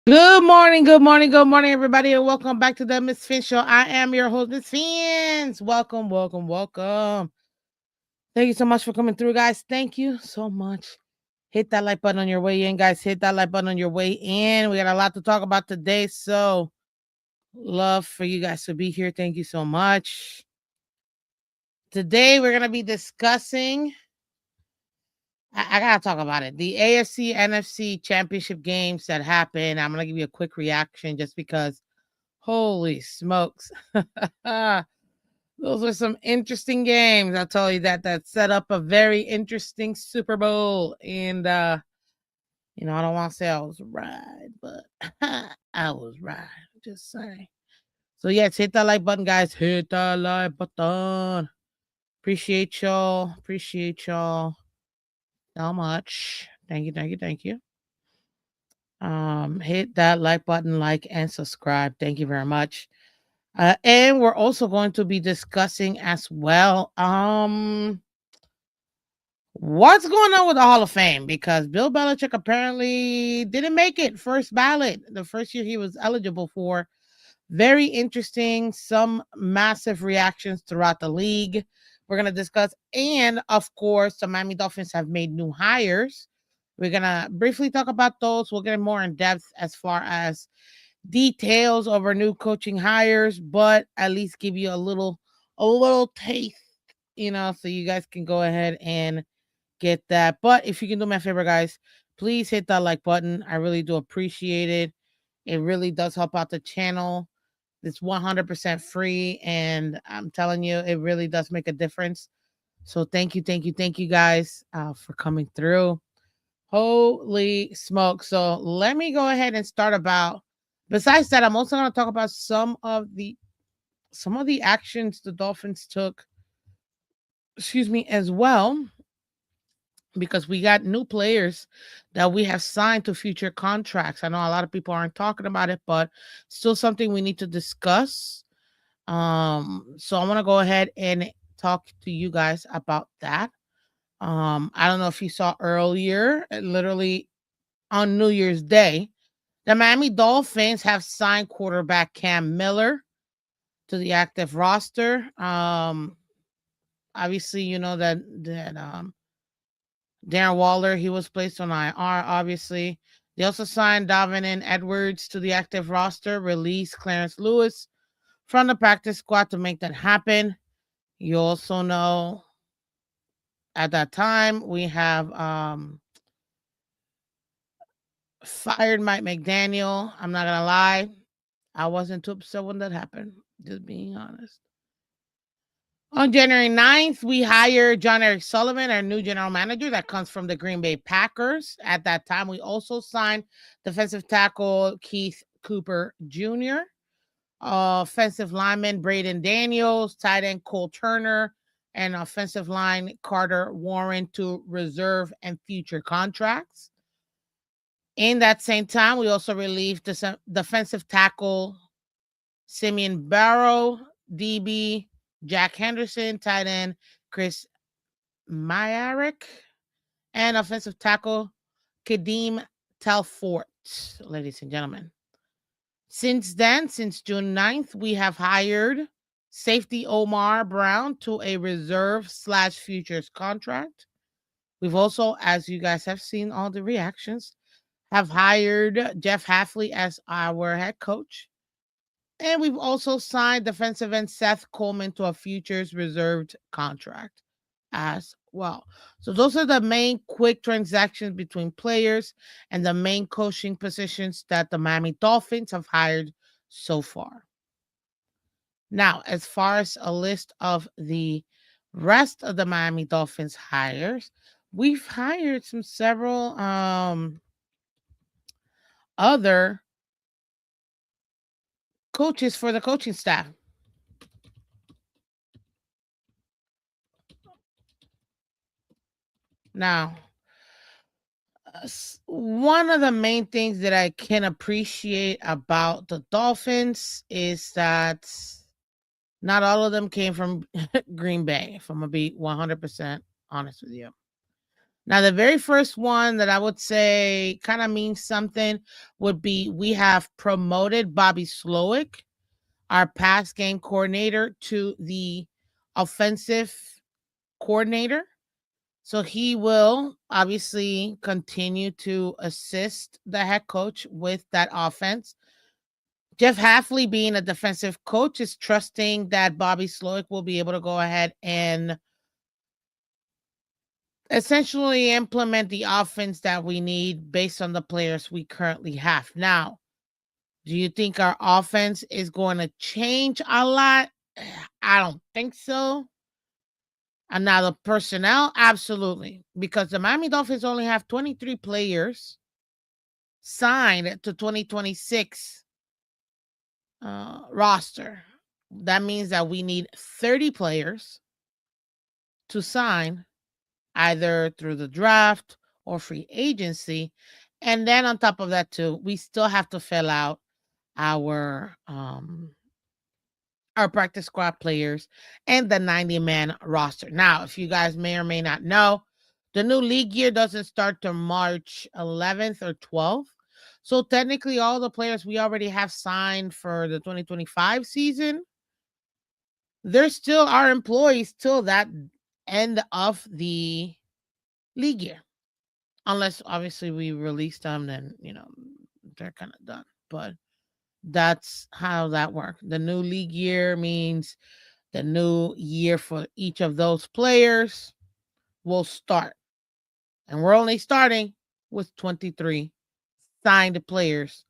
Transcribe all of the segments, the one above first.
Good morning, good morning, good morning, everybody, and welcome back to the Miss Fin Show. I am your host, Miss Fins. Welcome, welcome, welcome. Thank you so much for coming through, guys. Thank you so much. Hit that like button on your way in, guys. Hit that like button on your way in. We got a lot to talk about today, so love for you guys to be here. Thank you so much. Today, we're gonna be discussing. I gotta talk about it. The AFC NFC championship games that happened. I'm gonna give you a quick reaction just because. Holy smokes. Those are some interesting games. I'll tell you that set up a very interesting Super Bowl. And I don't want to say I was right, but I was right. Just saying. So yes, hit that like button, guys. Hit that like button. Appreciate y'all. Appreciate y'all so much. Thank you, thank you, thank you. Hit that like button, like and subscribe. Thank you very much. And we're also going to be discussing as well what's going on with the Hall of Fame, because Bill Belichick apparently didn't make it first ballot the first year he was eligible for. Very interesting, some massive reactions throughout the league. We're going to discuss, and of course, the Miami Dolphins have made new hires. We're going to briefly talk about those. We'll get more in depth as far as details of our new coaching hires, but at least give you a little taste, so you guys can go ahead and get that. But if you can do me a favor, guys, please hit that like button. I really do appreciate it. It really does help out the channel. It's 100% free, and I'm telling you, it really does make a difference. So thank you, thank you, thank you, guys, for coming through. Holy smoke. So let me go ahead and start about. Besides that, I'm also going to talk about some of the actions the Dolphins took, excuse me, as well, because we got new players that we have signed to future contracts. I know a lot of people aren't talking about it, but still something we need to discuss. So I want to go ahead and talk to you guys about that. I don't know if you saw earlier, literally on New Year's Day, the Miami Dolphins have signed quarterback Cam Miller to the active roster. Obviously, you know that Darren Waller, he was placed on IR. Obviously, they also signed Davin and Edwards to the active roster. Released Clarence Lewis from the practice squad to make that happen. You also know at that time we have fired Mike McDaniel. I'm not gonna lie, I wasn't too upset when that happened. Just being honest. On January 9th, we hired John Eric Sullivan, our new general manager that comes from the Green Bay Packers. At that time, we also signed defensive tackle Keith Cooper Jr., offensive lineman Braden Daniels, tight end Cole Turner, and offensive line Carter Warren to reserve and future contracts. In that same time, we also relieved the defensive tackle Simeon Barrow, DB Jack Henderson, tight end Chris Myarick, and offensive tackle Kadeem Telfort, ladies and gentlemen. Since then, since June 9th, we have hired safety Omar Brown to a reserve slash futures contract. We've also, as you guys have seen all the reactions, have hired Jeff Halfley as our head coach. And we've also signed defensive end Seth Coleman to a futures reserved contract as well. So those are the main quick transactions between players and the main coaching positions that the Miami Dolphins have hired so far. Now, as far as a list of the rest of the Miami Dolphins hires, we've hired some several other coaches for the coaching staff. Now, one of the main things that I can appreciate about the Dolphins is that not all of them came from Green Bay, if I'm going to be 100% honest with you. Now, the very first one that I would say kind of means something would be we have promoted Bobby Slowick, our pass game coordinator, to the offensive coordinator. So he will obviously continue to assist the head coach with that offense. Jeff Halfley, being a defensive coach, is trusting that Bobby Slowick will be able to go ahead and essentially implement the offense that we need based on the players we currently have. Now, do you think our offense is going to change a lot? I don't think so. And now the personnel, absolutely, because the Miami Dolphins only have 23 players signed to 2026 roster. That means that we need 30 players to sign either through the draft or free agency. And then on top of that, too, we still have to fill out our practice squad players and the 90-man roster. Now, if you guys may or may not know, the new league year doesn't start till March 11th or 12th. So technically, all the players we already have signed for the 2025 season, they're still our employees till that end of the league year. Unless obviously we release them, then they're kind of done. But that's how that works. The new league year means the new year for each of those players will start. And we're only starting with 23 signed players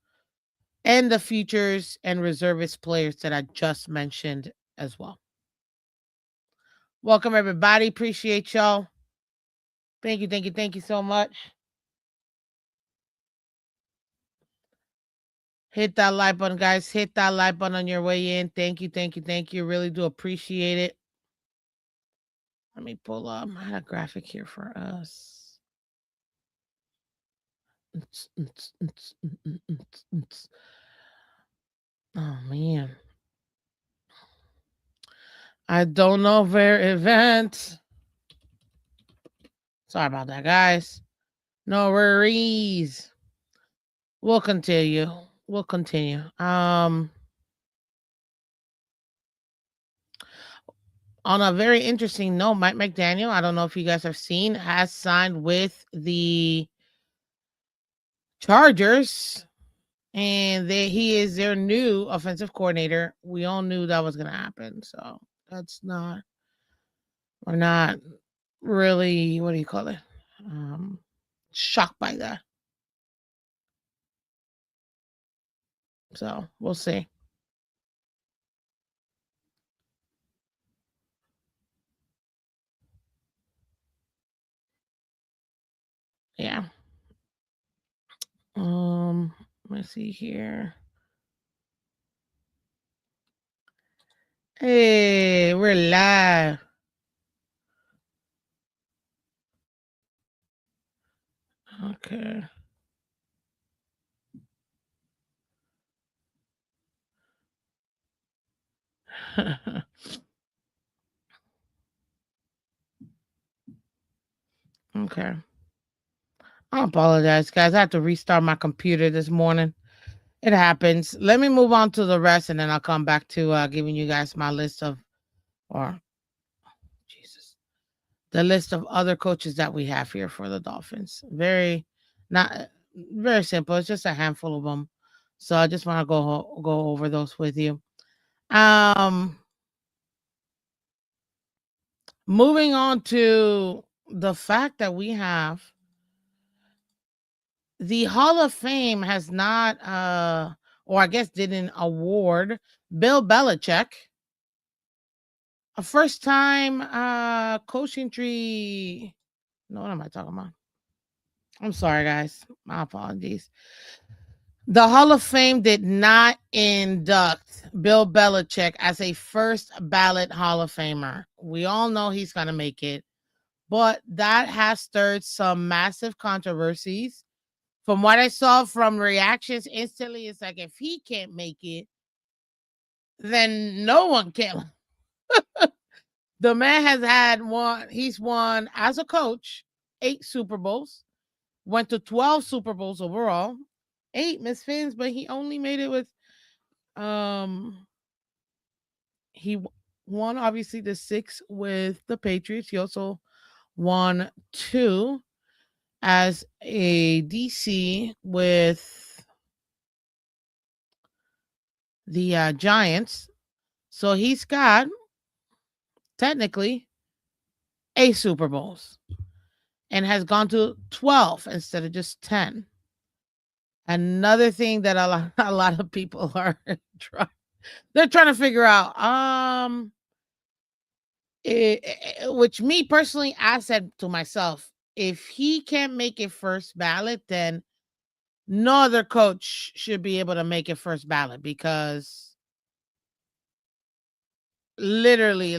and the futures and reservist players that I just mentioned as well. Welcome, everybody. Appreciate y'all. Thank you, thank you, thank you so much. Hit that like button, guys. Hit that like button on your way in. Thank you, thank you, thank you. Really do appreciate it. Let me pull up. I had a graphic here for us. Oh, man. I don't know their event. Sorry about that, guys. No worries. We'll continue. On a very interesting note, Mike McDaniel, I don't know if you guys have seen, has signed with the Chargers, and he is their new offensive coordinator. We all knew that was going to happen, so we're not really, what do you call it, shocked by that. So we'll see. Yeah. Let's see here. Hey, we're live. Okay. Okay. I apologize, guys. I have to restart my computer this morning. It happens. Let me move on to the rest, and then I'll come back to giving you guys my list of, or Jesus, the list of other coaches that we have here for the Dolphins. Not very simple. It's just a handful of them. So I just want to go over those with you. Moving on to the fact that we have the Hall of Fame has not, or I guess didn't award Bill Belichick a first time coaching tree. No, what am I talking about? I'm sorry, guys. My apologies. The Hall of Fame did not induct Bill Belichick as a first ballot Hall of Famer. We all know he's going to make it, but that has stirred some massive controversies. From what I saw from reactions instantly, it's like if he can't make it, then no one can. The man has he's won as a coach 8 Super Bowls, went to 12 Super Bowls overall. 8 Miss Phins, but he only made it with um he won obviously the 6 with the Patriots. He also won 2 as a DC with the Giants. So he's got technically 8 Super Bowls and has gone to 12 instead of just 10. Another thing that a lot of people are they're trying to figure out which me personally, I said to myself, if he can't make it first ballot, then no other coach should be able to make it first ballot, because literally,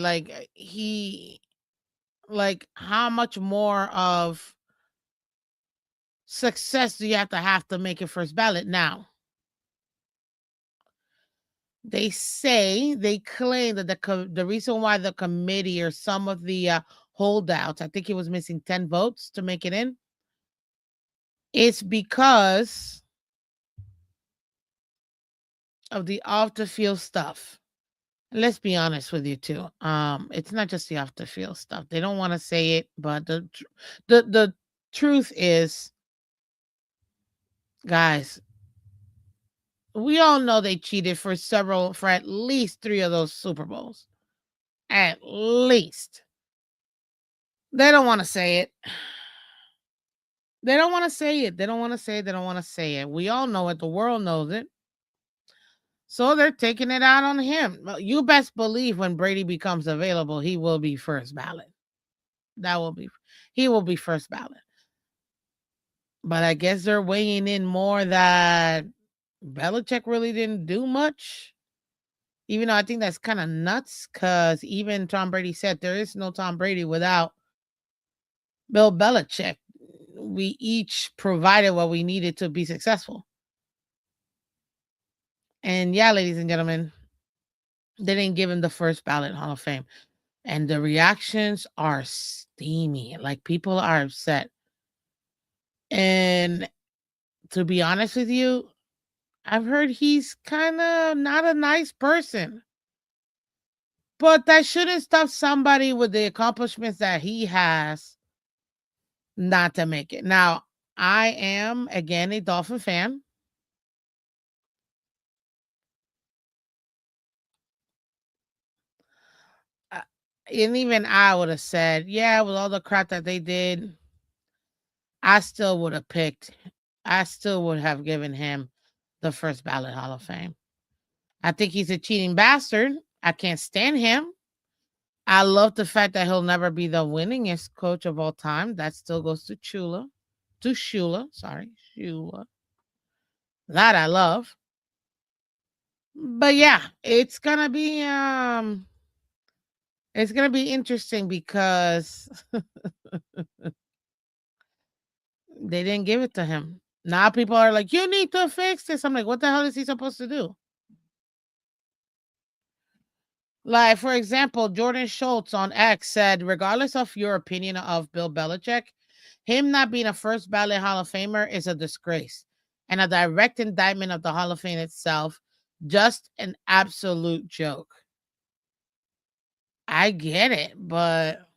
how much more of success do you have to make it first ballot? Now, they claim that the reason why the committee or some of the holdouts, I think he was missing 10 votes to make it in, it's because of the off the field stuff. Let's be honest with you too. It's not just the off the field stuff. They don't want to say it, but the truth is, guys, we all know they cheated for at least 3 of those Super Bowls. At least. They don't want to say it. They don't want to say it. They don't want to say it. They don't want to say it. We all know it. The world knows it. So they're taking it out on him. Well, you best believe when Brady becomes available, he will be first ballot. He will be first ballot. But I guess they're weighing in more that Belichick really didn't do much. Even though I think that's kind of nuts, because even Tom Brady said there is no Tom Brady without Bill Belichick. We each provided what we needed to be successful. And yeah, ladies and gentlemen, they didn't give him the first ballot Hall of Fame. And the reactions are steamy. Like, people are upset. And to be honest with you, I've heard he's kind of not a nice person. But that shouldn't stop somebody with the accomplishments that he has not to make it. Now, I am, again, a Dolphin fan. And even I would have said, yeah, with all the crap that they did, I still would have given him the first ballot Hall of Fame. I think he's a cheating bastard. I can't stand him. I love the fact that he'll never be the winningest coach of all time. That still goes to Shula. Shula. That I love. But yeah, it's gonna be interesting because they didn't give it to him. Now people are like, you need to fix this. I'm like, what the hell is he supposed to do? Like, for example, Jordan Schultz on X said, regardless of your opinion of Bill Belichick, him not being a first ballot Hall of Famer is a disgrace and a direct indictment of the Hall of Fame itself. Just an absolute joke. I get it, but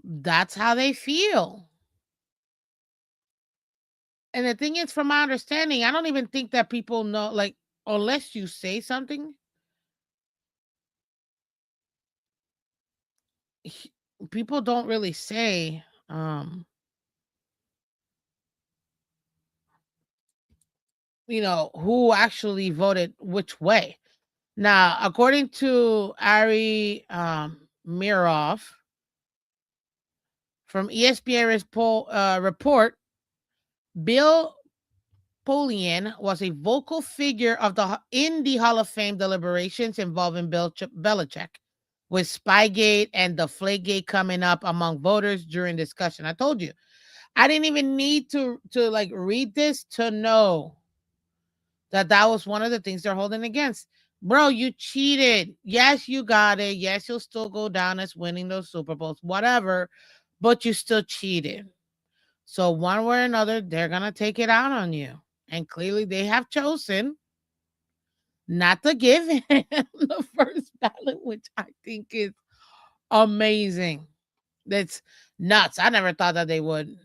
that's how they feel. And the thing is, from my understanding, I don't even think that people know, like, unless you say something, people don't really say, who actually voted which way. Now, according to Ari Miroff from ESPN report, Bill Polian was a vocal figure in the Hall of Fame deliberations involving Belichick, with Spygate and the Flagate coming up among voters during discussion. I told you, I didn't even need to like read this to know that was one of the things they're holding against. Bro, you cheated. Yes, you got it. Yes, you'll still go down as winning those Super Bowls, whatever. but you still cheated. So one way or another, they're gonna take it out on you. And clearly they have chosen not to give him the first ballot, which I think is amazing. That's nuts. I never thought that they would.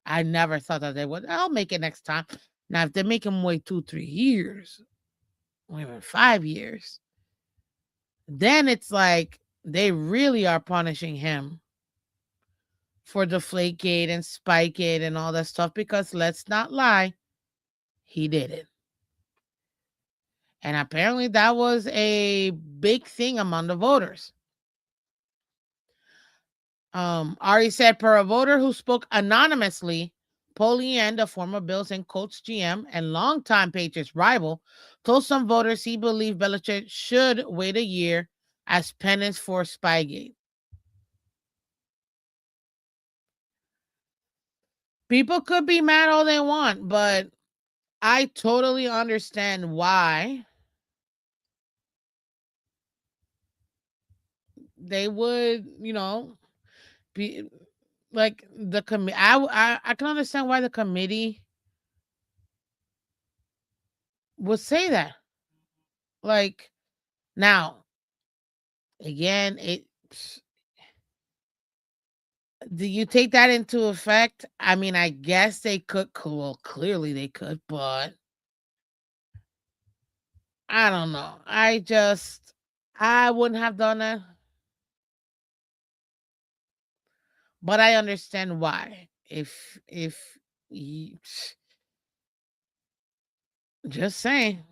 I never thought that they would. I'll make it next time. Now, if they make him wait 2, 3 years, or even 5 years, then it's like they really are punishing him for Deflategate and Spikegate and all that stuff because let's not lie, he did it. And apparently that was a big thing among the voters. Ari said, per a voter who spoke anonymously, Polian, the former Bills and Colts GM and longtime Patriots rival, told some voters he believed Belichick should wait a year as penance for Spygate. People could be mad all they want, but I totally understand why they would, be like the committee. I can understand why the committee would say that. Like now, again, do you take that into effect? I mean, I guess they could. Well, clearly they could, but I don't know. I wouldn't have done that, but I understand why. If you, just saying,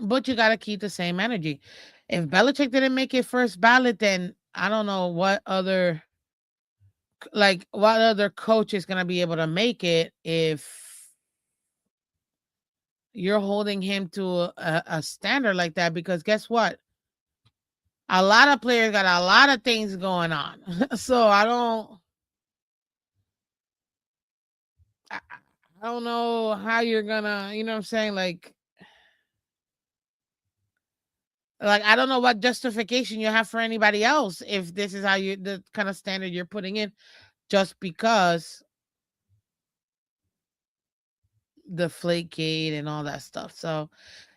but you got to keep the same energy. If Belichick didn't make it first ballot, then I don't know what other coach is gonna be able to make it if you're holding him to a standard like that. Because guess what? A lot of players got a lot of things going on. So I I don't know how you're gonna, you know what I'm saying? Like I don't know what justification you have for anybody else if this is how you the kind of standard you're putting in just because the Flakegate and all that stuff. So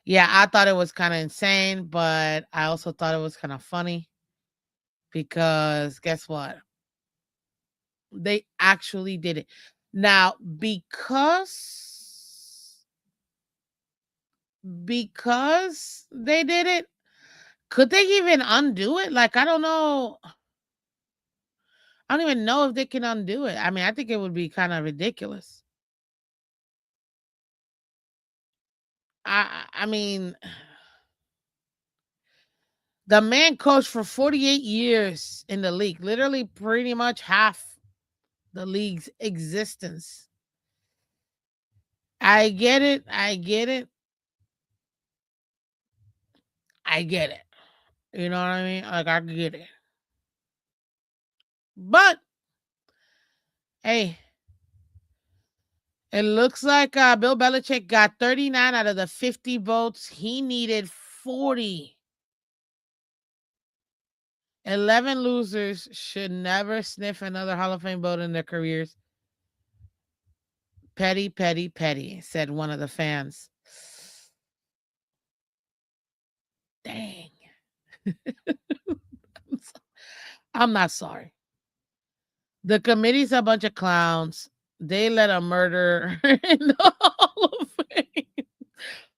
yeah, I thought it was kind of insane, but I also thought it was kind of funny because guess what? They actually did it. Now, because they did it, could they even undo it? Like I don't know. I don't even know if they can undo it. I mean, I think it would be kind of ridiculous. I mean, the man coached for 48 years in the league, literally pretty much half the league's existence. I get it. I get it. I get it. You know what I mean? Like I get it. But hey, it looks like Bill Belichick got 39 out of the 50 votes. He needed 40. 11 losers should never sniff another Hall of Fame vote in their careers. Petty, petty, petty, said one of the fans. Dang. I'm not sorry. The committee's a bunch of clowns. They let a murder in the Hall of Fame.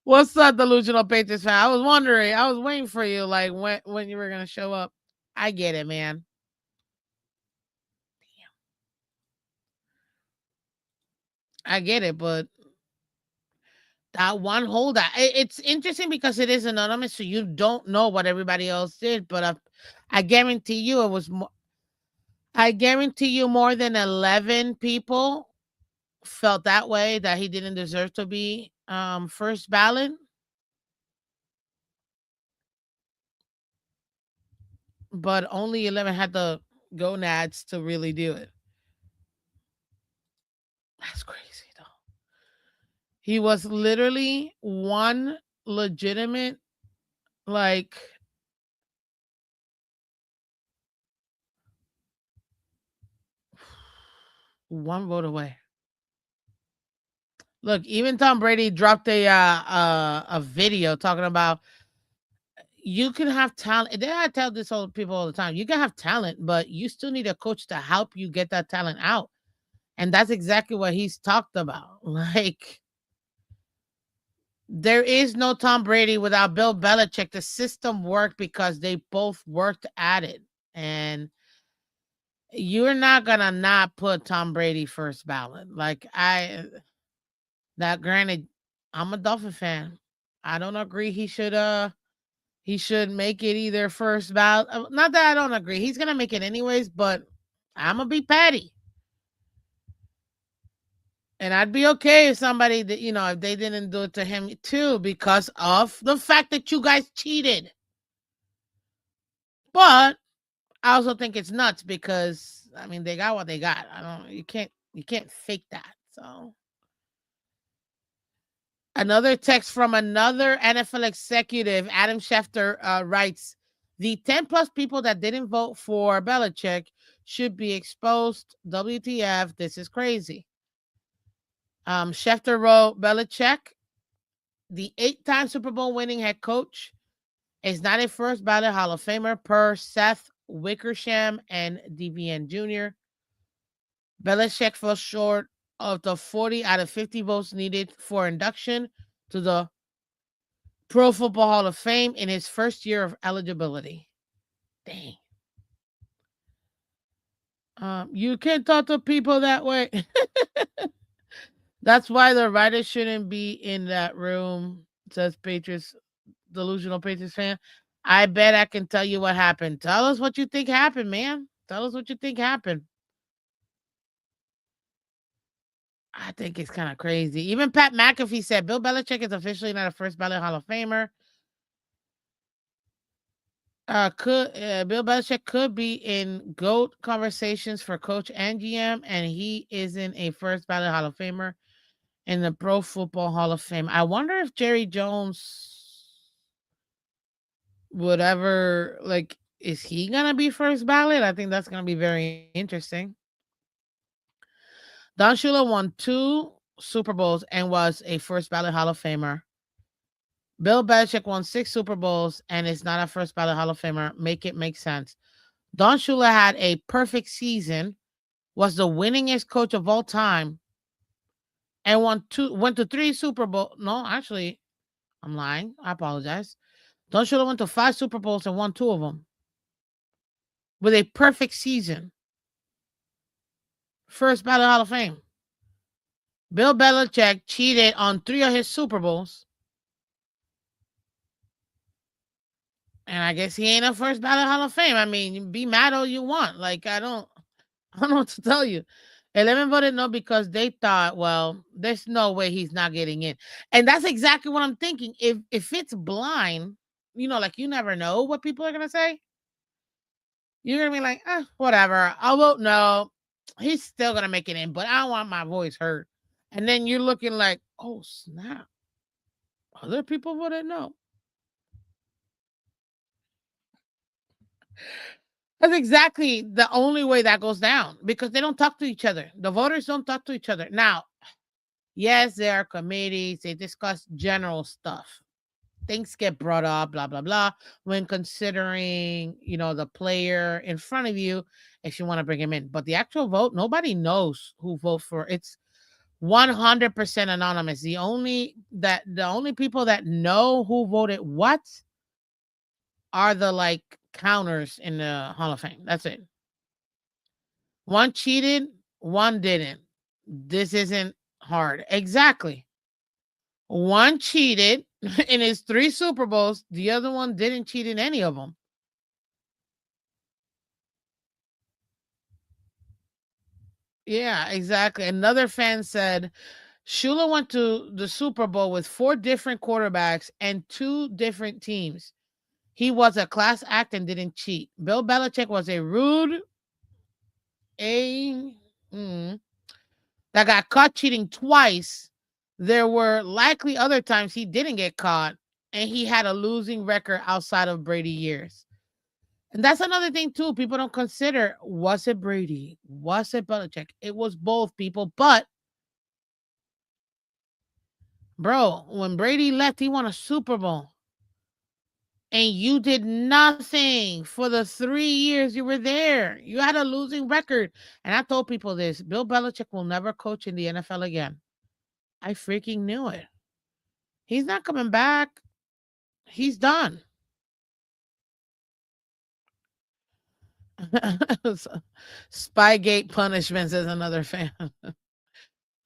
What's up, delusional Patriots fan? I was wondering. I was waiting for you, like when you were gonna show up. I get it, man. I get it, but that one holdout. It's interesting because it is anonymous, so you don't know what everybody else did. But I guarantee you, it was. I guarantee you, more than 11 people felt that way that he didn't deserve to be first ballot. But only 11 had the gonads to really do it. That's crazy, though. He was literally one legitimate, like, One vote away. Look, even Tom Brady dropped a video talking about you can have talent. I tell this all people all the time. You can have talent, but you still need a coach to help you get that talent out. And that's exactly what he's talked about. Like, there is no Tom Brady without Bill Belichick. The system worked because they both worked at it. And you're not gonna not put Tom Brady first ballot. Like, granted, I'm a Dolphin fan. I don't agree he should make it either first ballot. Not that I don't agree. He's gonna make it anyways, but I'm gonna be petty. And I'd be okay if somebody that, if they didn't do it to him too, because of the fact that you guys cheated. But I also think it's nuts because I mean they got what they got. You can't fake that. So another text from another NFL executive, Adam Schefter, writes, the 10 plus people that didn't vote for Belichick should be exposed. WTF, this is crazy. Schefter wrote, Belichick, the 8-time Super Bowl winning head coach, is not a first ballot Hall of Famer per Seth Wickersham and DVN Jr. Belichick fell short of the 40 out of 50 votes needed for induction to the Pro Football Hall of Fame in his first year of eligibility. Dang. You can't talk to people that way. That's why the writer shouldn't be in that room, says Patriots, delusional Patriots fan. I bet I can tell you what happened. Tell us what you think happened, man. Tell us what you think happened. I think it's kind of crazy. Even Pat McAfee said Bill Belichick is officially not a first ballot Hall of Famer. Bill Belichick could be in GOAT conversations for coach and GM, and he isn't a first ballot Hall of Famer in the Pro Football Hall of Fame. I wonder if Jerry Jones would ever, like, is he gonna be first ballot? I think that's gonna be very interesting. Don Shula won 2 Super Bowls and was a first ballot Hall of Famer. Bill Belichick won 6 Super Bowls and is not a first ballot Hall of Famer. Make it make sense. Don Shula had a perfect season, was the winningest coach of all time, and went to 3 Super Bowls. No, actually, I'm lying. I apologize. Don Shula went to 5 Super Bowls and won 2 of them with a perfect season. First ballot Hall of Fame. Bill Belichick cheated on 3 of his Super Bowls. And I guess he ain't a first ballot Hall of Fame. I mean, be mad all you want. Like, I don't know what to tell you. 11 voted no because they thought, well, there's no way he's not getting in. And that's exactly what I'm thinking. If it's blind, like you never know what people are gonna say. You're gonna be like, whatever. I'll vote no. He's still gonna make it in, but I don't want my voice heard. And then you're looking like, oh snap. Other people voted no. That's exactly the only way that goes down because they don't talk to each other. The voters don't talk to each other. Now, yes, there are committees, they discuss general stuff. Things get brought up, blah, blah, blah, when considering, the player in front of you if you want to bring him in. But the actual vote, nobody knows who votes for. It's 100% anonymous. The only people that know who voted what are the counters in the Hall of Fame. That's it. One cheated, one didn't. This isn't hard. Exactly. One cheated in his 3 Super Bowls. The other one didn't cheat in any of them. Yeah, exactly. Another fan said Shula went to the Super Bowl with 4 different quarterbacks and 2 different teams. He was a class act and didn't cheat. Bill Belichick was a rude that got caught cheating twice. There were likely other times he didn't get caught, and he had a losing record outside of Brady years. And that's another thing too. People don't consider, was it Brady? Was it Belichick? It was both people. But bro, when Brady left, he won a Super Bowl. And you did nothing for the 3 years you were there. You had a losing record. And I told people this, Bill Belichick will never coach in the NFL again. I freaking knew it. He's not coming back. He's done. Spygate punishments is another fan.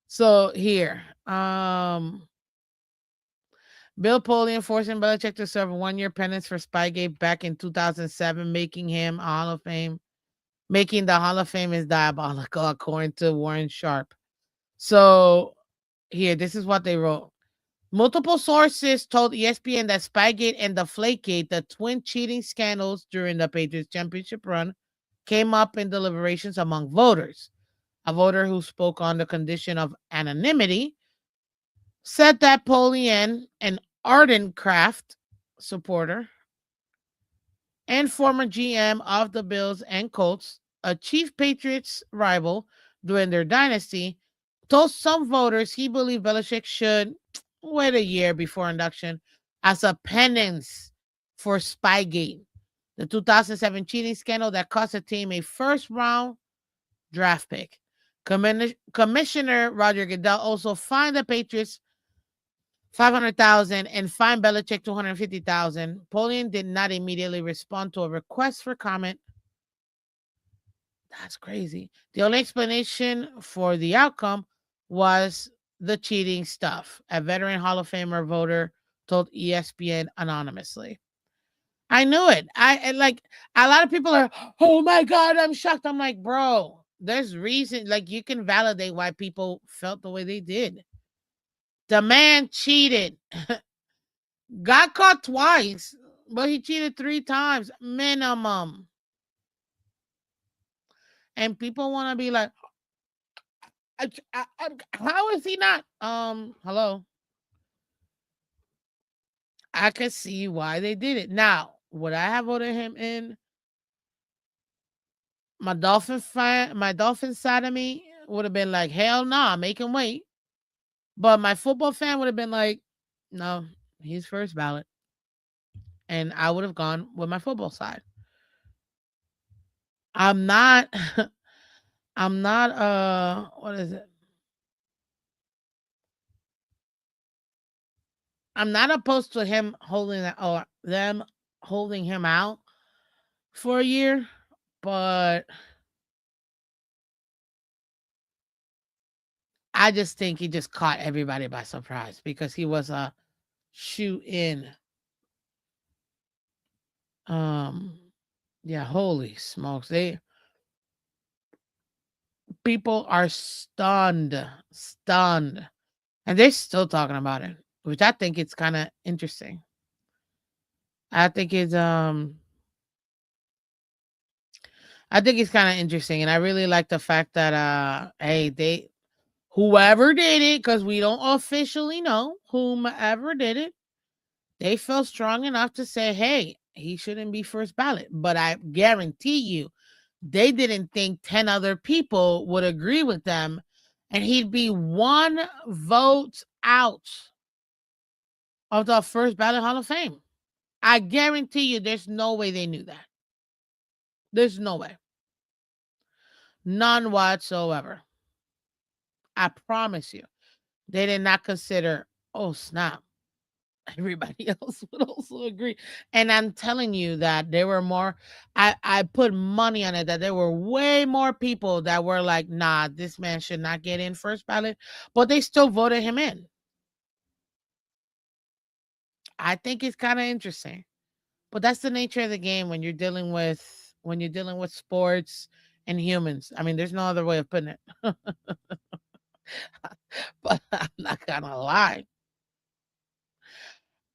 So here, Bill Polian forcing Belichick to serve a 1-year penance for Spygate back in 2007, making him a Hall of Fame. Making the Hall of Fame is diabolical, according to Warren Sharp. So here, this is what they wrote. Multiple sources told ESPN that Spygate and Deflategate, the twin cheating scandals during the Patriots championship run, came up in deliberations among voters. A voter who spoke on the condition of anonymity said that Polian, an ardent Kraft supporter and former GM of the Bills and Colts, a chief Patriots rival during their dynasty, told some voters he believed Belichick should wait a year before induction as a penance for Spygate, the 2007 cheating scandal that cost the team a first round draft pick. Commissioner Roger Goodell also fined the Patriots 500,000 and fined Belichick 250,000. Polian did not immediately respond to a request for comment. That's crazy. The only explanation for the outcome was the cheating stuff. A veteran Hall of Famer voter told ESPN anonymously. I knew it. I like a lot of people are, oh my God, I'm shocked. I'm like, bro, there's reason, like you can validate why people felt the way they did. The man cheated. Got caught twice, but he cheated 3 times minimum. And people want to be like, how is he not? Hello. I can see why they did it. Now, would I have voted him in? My Dolphin side of me would have been like, hell nah, make him wait. But my football fan would have been like, no, he's first ballot. And I would have gone with my football side. I'm not I'm not what is it? I'm not opposed to him holding that or them holding him out for a year, but I just think he just caught everybody by surprise because he was a shoe in. Um yeah, holy smokes. People are stunned, stunned. And they're still talking about it, which I think it's kind of interesting. I think it's um I think it's kind of interesting and I really like the fact that hey, they whoever did it, because we don't officially know whomever did it, they felt strong enough to say, hey, he shouldn't be first ballot. But I guarantee you, they didn't think 10 other people would agree with them and he'd be 1 vote out of the first ballot Hall of Fame. I guarantee you there's no way they knew that. There's no way. None whatsoever. I promise you. They did not consider, oh, snap. Everybody else would also agree. And I'm telling you that there were more, I put money on it that there were way more people that were like, nah, this man should not get in first ballot, but they still voted him in. I think it's kind of interesting. But that's the nature of the game when you're dealing with sports and humans. I mean, there's no other way of putting it. But I'm not gonna lie.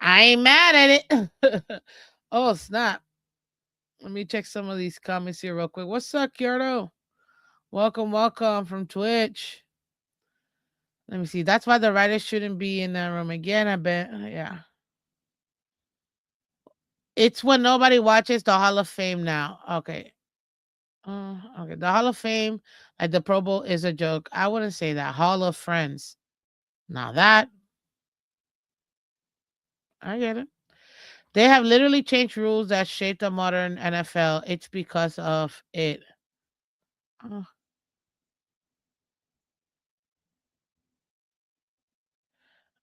I ain't mad at it. Oh, snap. Let me check some of these comments here real quick. What's up, Kyoto? Welcome, welcome from Twitch. Let me see. That's why the writers shouldn't be in that room again. I bet. Yeah. It's when nobody watches the Hall of Fame now. Okay. Okay. The Hall of Fame, like the Pro Bowl, is a joke. I wouldn't say that. Hall of Friends. Now that I get it. They have literally changed rules that shaped the modern NFL. It's because of it.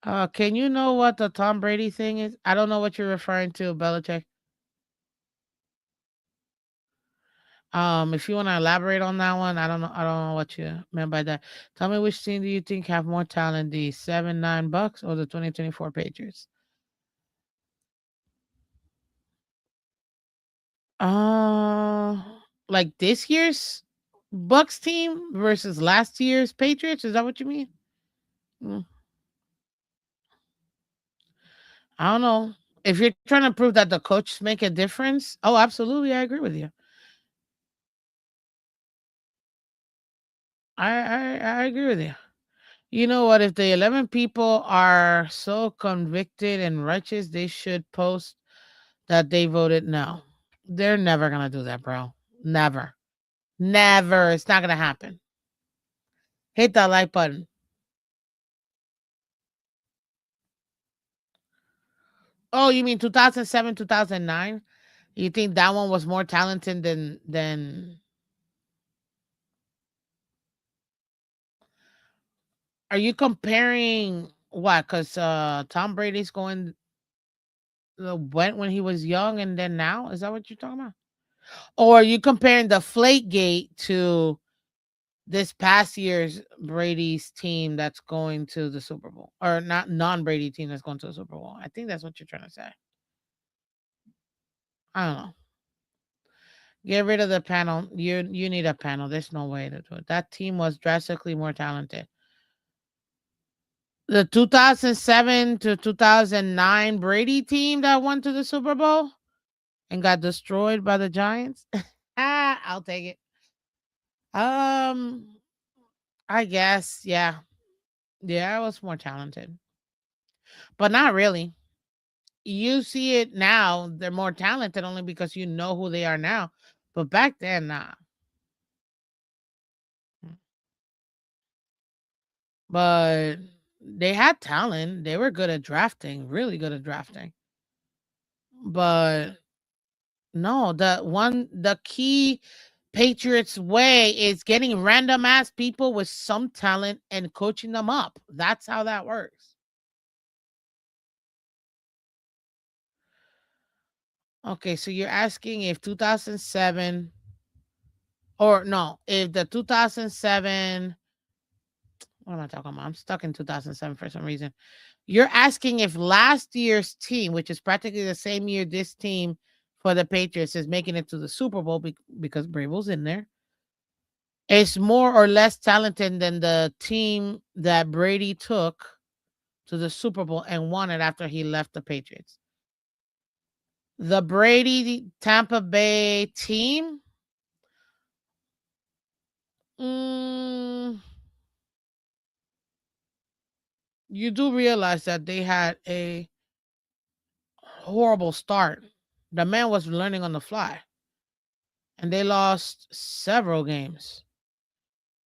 Uh, can you know what the Tom Brady thing is? I don't know what you're referring to, Belichick. If you want to elaborate on that one, I don't know. I don't know what you meant by that. Tell me which team do you think have more talent, the 7-9 Bucks or the 2024 Patriots? Uh, like this year's Bucks team versus last year's Patriots. Is that what you mean? Mm, I don't know. If you're trying to prove that the coaches make a difference, oh, absolutely, I agree with you. I agree with you. You know what? If the 11 people are so convicted and righteous, they should post that they voted no. They're never gonna do that, bro. Never. Never. It's not gonna happen. Hit that like button. Oh, you mean 2007, 2009? You think that one was more talented than are you comparing what? Cuz Tom Brady's going went when he was young and then now? Is that what you're talking about? Or are you comparing the Flake Gate to this past year's Brady's team that's going to the Super Bowl, or not non-Brady team that's going to the Super Bowl? I think that's what you're trying to say. I don't know. Get rid of the panel. You need a panel. There's no way to do it. That team was drastically more talented. The 2007 to 2009 Brady team that went to the Super Bowl and got destroyed by the Giants. I'll take it. Um, I guess, yeah. Yeah, I was more talented. But not really. You see it now, they're more talented only because you know who they are now. But back then, nah. But they had talent. They were good at drafting, really good at drafting. But no, the key Patriots way is getting random ass people with some talent and coaching them up. That's how that works. Okay, so you're asking if 2007 or no, if the 2007, what am I talking about? I'm stuck in 2007 for some reason. You're asking if last year's team, which is practically the same year this team for the Patriots is making it to the Super Bowl because Bravel's in there, is more or less talented than the team that Brady took to the Super Bowl and won it after he left the Patriots. The Brady Tampa Bay team, mm, you do realize that they had a horrible start. The man was learning on the fly, and they lost several games.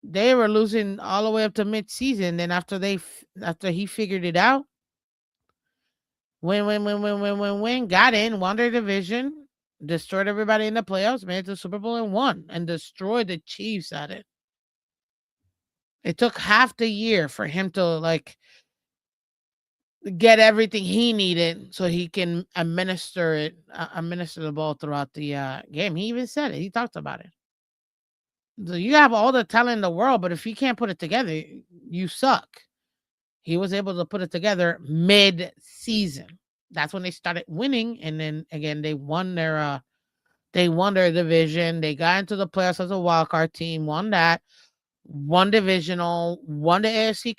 They were losing all the way up to mid-season. Then after he figured it out, win, got in, won their division, destroyed everybody in the playoffs, made it to the Super Bowl and won, and destroyed the Chiefs at it. It took half the year for him to get everything he needed so he can administer the ball throughout the game. He even said it. He talked about it. So you have all the talent in the world, but if you can't put it together, you suck. He was able to put it together mid-season. That's when they started winning, and then again they won their division. They got into the playoffs as a wild card team, won that, won divisional, won the NFC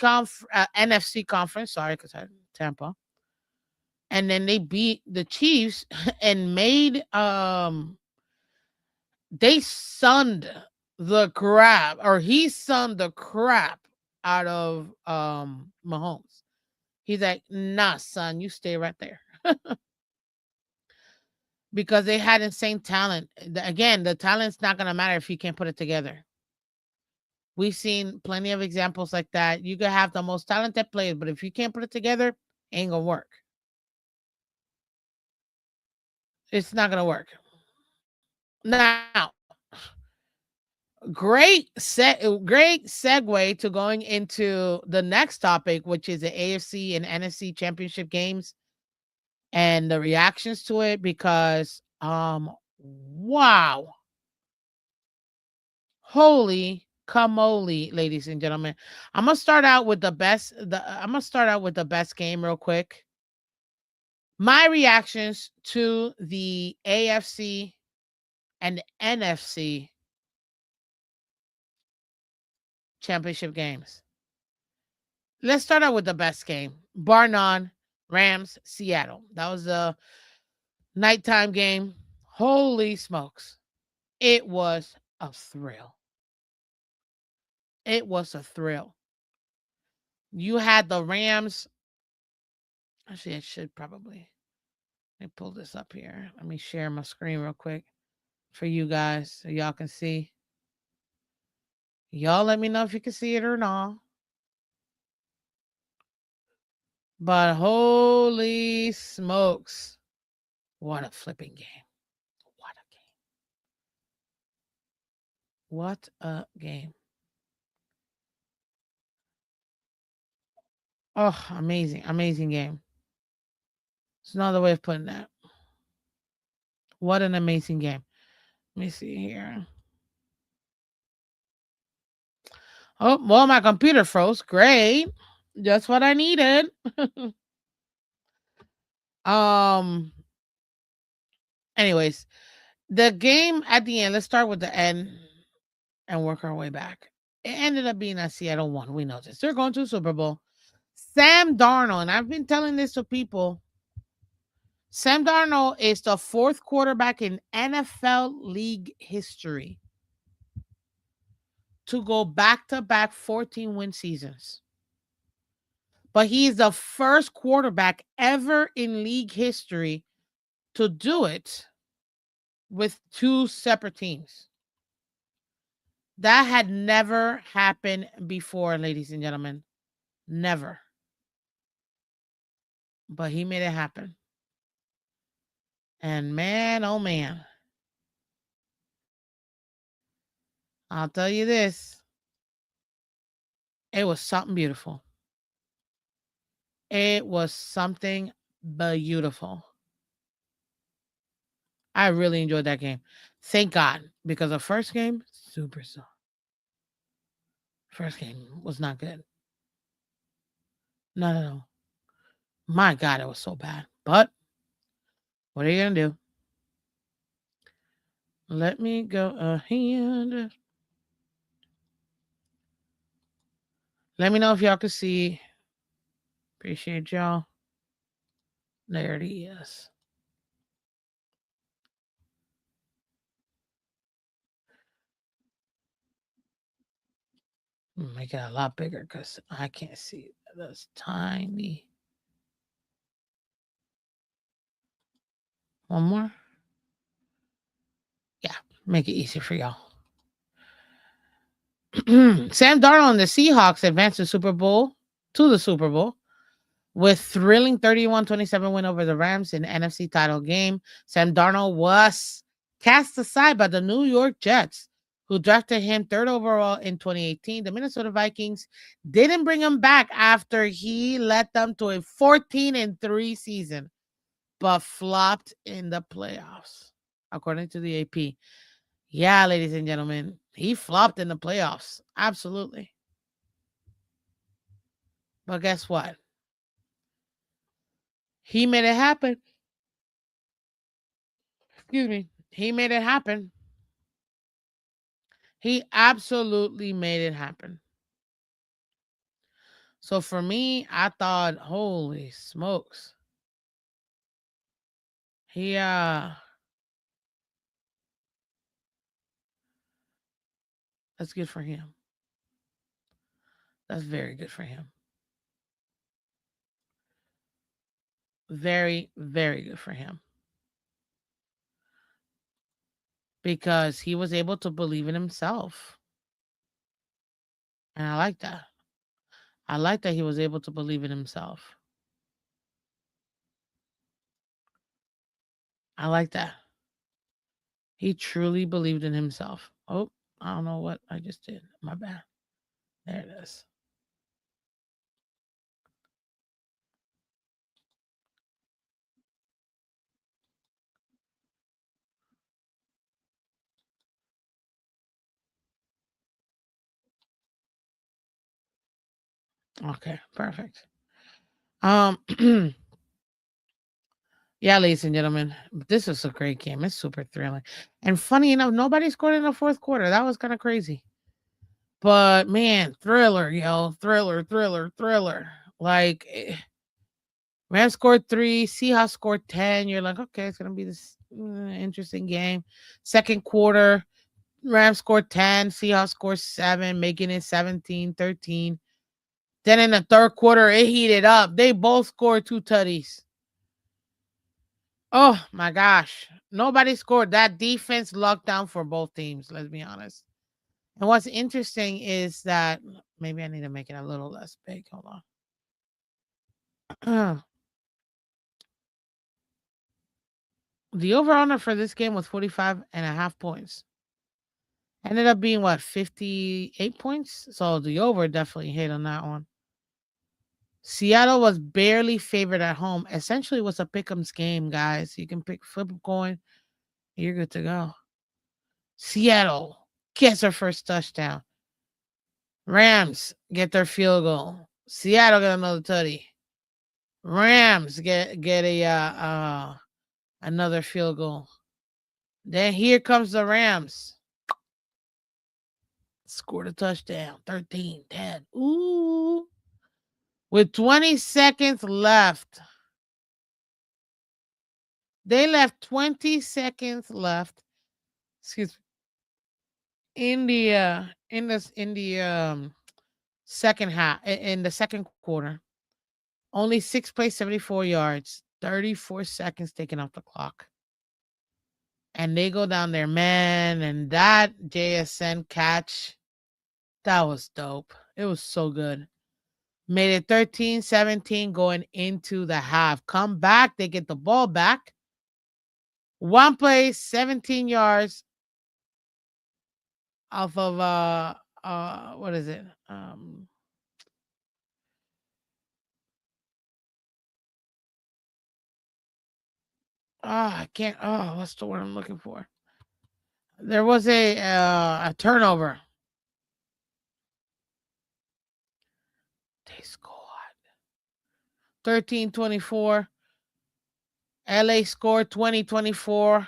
conference. Sorry, because I Tampa, and then they beat the Chiefs and made they sunned the crap, or he sunned the crap out of Mahomes. He's like, nah, son, you stay right there. because they had insane talent. Again, the talent's not gonna matter if you can't put it together. We've seen plenty of examples like that. You could have the most talented players, but if you can't put it together, ain't gonna work. It's not gonna work. Now, great segue to going into the next topic, which is the AFC and NFC championship games and the reactions to it, because wow, holy camole, ladies and gentlemen. I'm gonna start out with the best game real quick. My reactions to the AFC and NFC championship games. Let's start out with the best game, bar none. Rams, Seattle. That was a nighttime game. Holy smokes. It was a thrill. It was a thrill. You had the Rams. Actually, I should probably let me pull this up here. Let me share my screen real quick for you guys so y'all can see. Y'all let me know if you can see it or not. But holy smokes. What a flipping game. What a game. What a game. Oh, amazing. Amazing game. It's another way of putting that. What an amazing game. Let me see here. Oh, well, my computer froze. Great. Just what I needed. um, anyways, the game at the end, let's start with the end and work our way back. It ended up being a Seattle one. We know this. They're going to Super Bowl. Sam Darnold, and I've been telling this to people. Sam Darnold is the fourth quarterback in NFL league history to go back to back 14 win seasons. But he is the first quarterback ever in league history to do it with two separate teams. That had never happened before, ladies and gentlemen. Never. But he made it happen. And man, oh man. I'll tell you this. It was something beautiful. It was something beautiful. I really enjoyed that game. Thank God. Because the first game, super soft. First game was not good. No. My God, it was so bad. But what are you going to do? Let me go ahead. Let me know if y'all can see. Appreciate y'all. There it is. Make it a lot bigger because I can't see. That's tiny. One more. Yeah, make it easier for y'all. Sam Darnold and the Seahawks advanced to the Super Bowl with thrilling 31-27 win over the Rams in the NFC title game. Sam Darnold was cast aside by the New York Jets, who drafted him third overall in 2018. The Minnesota Vikings didn't bring him back after he led them to a 14-3 season, but flopped in the playoffs, according to the AP. Yeah, ladies and gentlemen, he flopped in the playoffs. Absolutely. But guess what? He made it happen. Excuse me. He made it happen. He absolutely made it happen. So for me, I thought, holy smokes. He that's good for him. That's very good for him. Very, very good for him. because he was able to believe in himself. And I like that. I like that he was able to believe in himself. I like that. He truly believed in himself. Oh, I don't know what I just did. My bad. There it is. Okay, perfect. Um Yeah, ladies and gentlemen, this was a great game. It's super thrilling. And funny enough, nobody scored in the fourth quarter. That was kind of crazy. But man, thriller, yo, thriller, thriller, thriller. Like Rams scored 3, Seahawks scored 10. You're like, okay, it's gonna be this interesting game. Second quarter, Rams scored 10, Seahawks scored 7, making it 17-13. Then in the third quarter, it heated up. They both scored 2 tutties. Oh my gosh. Nobody scored. That defense locked down for both teams, let's be honest. And what's interesting is that maybe I need to make it a little less big. Hold on. The over-under for this game was 45.5 points. Ended up being what, 58 points? So the over definitely hit on that one. Seattle was barely favored at home. Essentially, it was a pick'ems game, guys. You can flip a coin. You're good to go. Seattle gets their first touchdown. Rams get their field goal. Seattle get another tutty. Rams get a another field goal. Then here comes the Rams. Scored a touchdown. 13-10. Ooh. With 20 seconds left. They left 20 seconds left. Excuse me. In the second half, in the second quarter. Only 6 plays, 74 yards, 34 seconds taken off the clock. And they go down there, man. And that JSN catch, that was dope. It was so good. Made it 13-17 going into the half. Come back. They get the ball back. One play, 17 yards off of what is it? I can't. Oh, what's the word I'm looking for? There was a turnover. They scored 13-24. LA scored 20-24.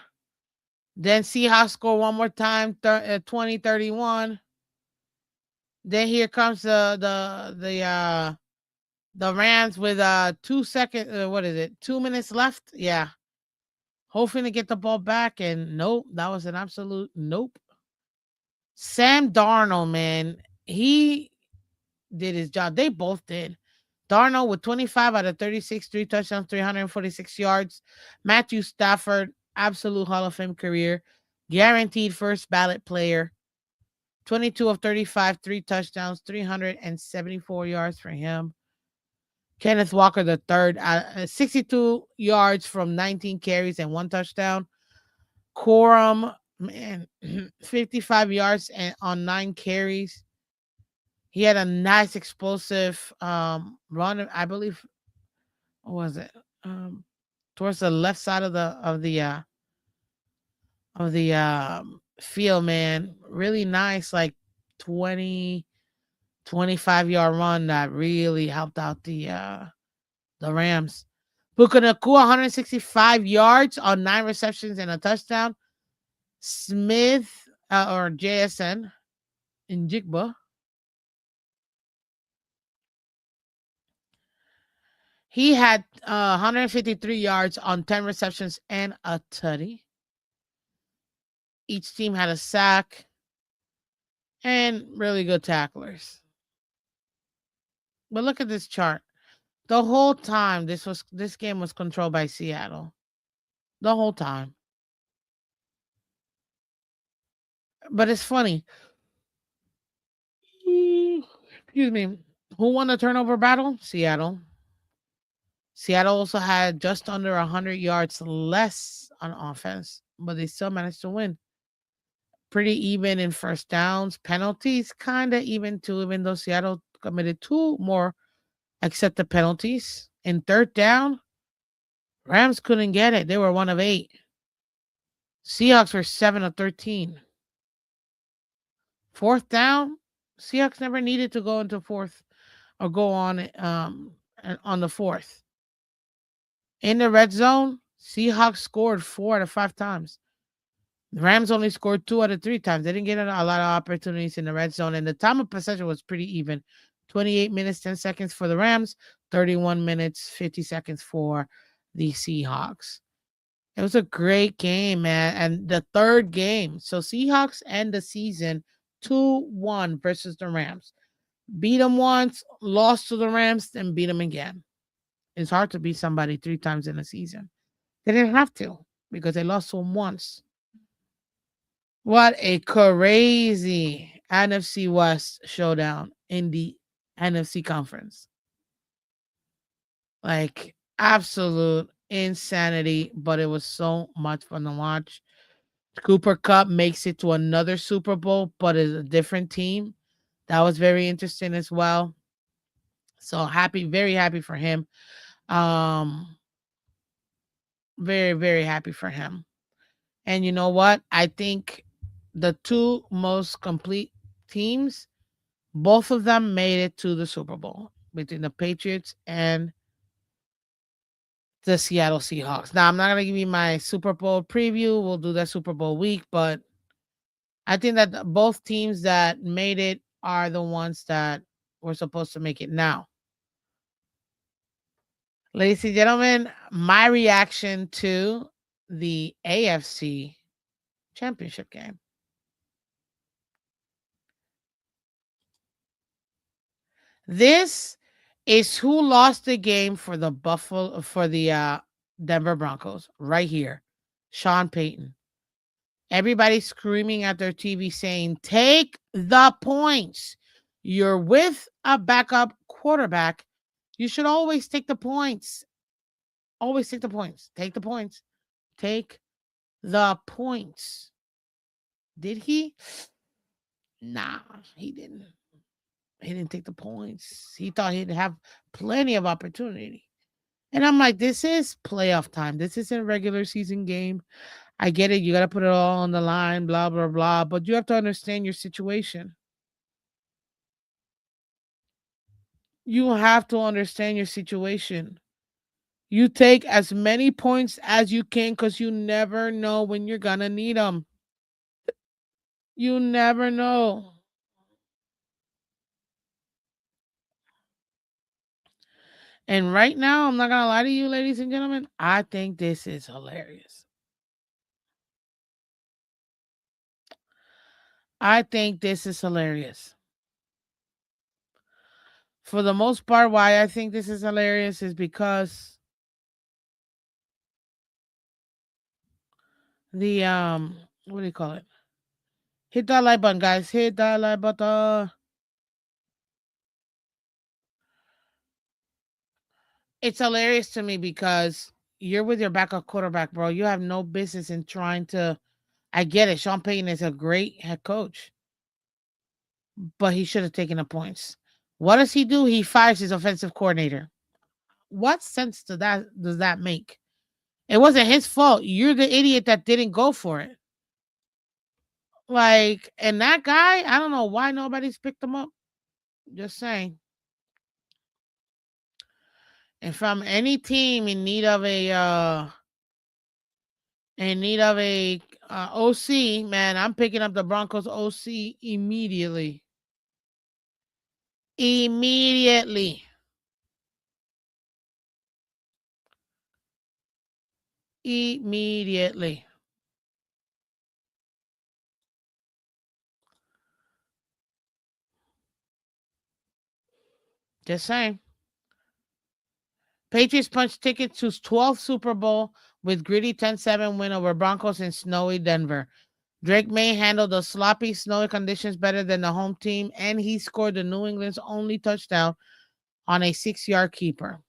Then Seahawks score one more time, 20-31. Then here comes the Rams with 2 seconds. What is it? 2 minutes left. Yeah, hoping to get the ball back, and nope, that was an absolute nope. Sam Darnold, man, he did his job. They both did. Darnold with 25 out of 36, 3 touchdowns, 346 yards. Matthew Stafford, absolute Hall of Fame career, guaranteed first ballot player. 22 of 35, 3 touchdowns, 374 yards for him. Kenneth Walker the third, 62 yards from 19 carries and 1 touchdown. Corum, man, 55 yards on 9 carries. He had a nice explosive run. I believe, what was it? Towards the left side of the field, man. Really nice, like 20, 25-yard run that really helped out the Rams. Puka Nakua, 165 yards on 9 receptions and a touchdown. Smith or JSN in Jigba. He had 153 yards on 10 receptions and a tutty. Each team had a sack and really good tacklers. But look at this chart. The whole time this game was controlled by Seattle. The whole time. But it's funny. Excuse me. Who won the turnover battle? Seattle. Seattle also had just under 100 yards less on offense, but they still managed to win. Pretty even in first downs. Penalties kind of even too, even though Seattle committed two more accepted penalties. In third down, Rams couldn't get it. They were 1 of 8. Seahawks were 7 of 13. Fourth down, Seahawks never needed to go into fourth or go on the fourth. In the red zone, Seahawks scored 4 out of 5 times. The Rams only scored 2 out of 3 times. They didn't get a lot of opportunities in the red zone, and the time of possession was pretty even. 28 minutes, 10 seconds for the Rams, 31 minutes, 50 seconds for the Seahawks. It was a great game, man. And the third game. So Seahawks end the season 2-1 versus the Rams. Beat them once, lost to the Rams, then beat them again. It's hard to beat somebody 3 times in a season. They didn't have to because they lost to them once. What a crazy NFC West showdown in the NFC conference. Like absolute insanity, but it was so much fun to watch. Cooper Cup makes it to another Super Bowl, but it's a different team. That was very interesting as well. So happy, very happy for him. Um, very, very happy for him. And you know what? I think the two most complete teams, both of them made it to the Super Bowl between the Patriots and the Seattle Seahawks. Now, I'm not going to give you my Super Bowl preview. We'll do that Super Bowl week, but I think that both teams that made it are the ones that were supposed to make it now. Ladies and gentlemen, my reaction to the AFC championship game. This is who lost the game for the Denver Broncos right here. Sean Payton. Everybody screaming at their TV saying, "Take the points. You're with a backup quarterback. You should always take the points. Always take the points. Take the points. Take the points." Did he? Nah, he didn't. He didn't take the points. He thought he'd have plenty of opportunity. And I'm like, this is playoff time. This isn't a regular season game. I get it. You got to put it all on the line, blah, blah, blah. But you have to understand your situation. You have to understand your situation. You take as many points as you can because you never know when you're going to need them. You never know. And right now, I'm not going to lie to you, ladies and gentlemen, I think this is hilarious. I think this is hilarious. For the most part, why I think this is hilarious is because the what do you call it? Hit that like button, guys. Hit that like button. It's hilarious to me because you're with your backup quarterback, bro. You have no business in trying to. I get it. Sean Payton is a great head coach, but he should have taken the points. What does he do? He fires his offensive coordinator. What sense does that make? It wasn't his fault. You're the idiot that didn't go for it. Like, and that guy, I don't know why nobody's picked him up. Just saying. And from any team in need of a OC, man, I'm picking up the Broncos OC immediately. Immediately. Immediately. Just saying. Patriots punch ticket to 12th Super Bowl with gritty 10-7 win over Broncos in snowy Denver. Drake May handled the sloppy, snowy conditions better than the home team, and he scored the New England's only touchdown on a 6-yard keeper.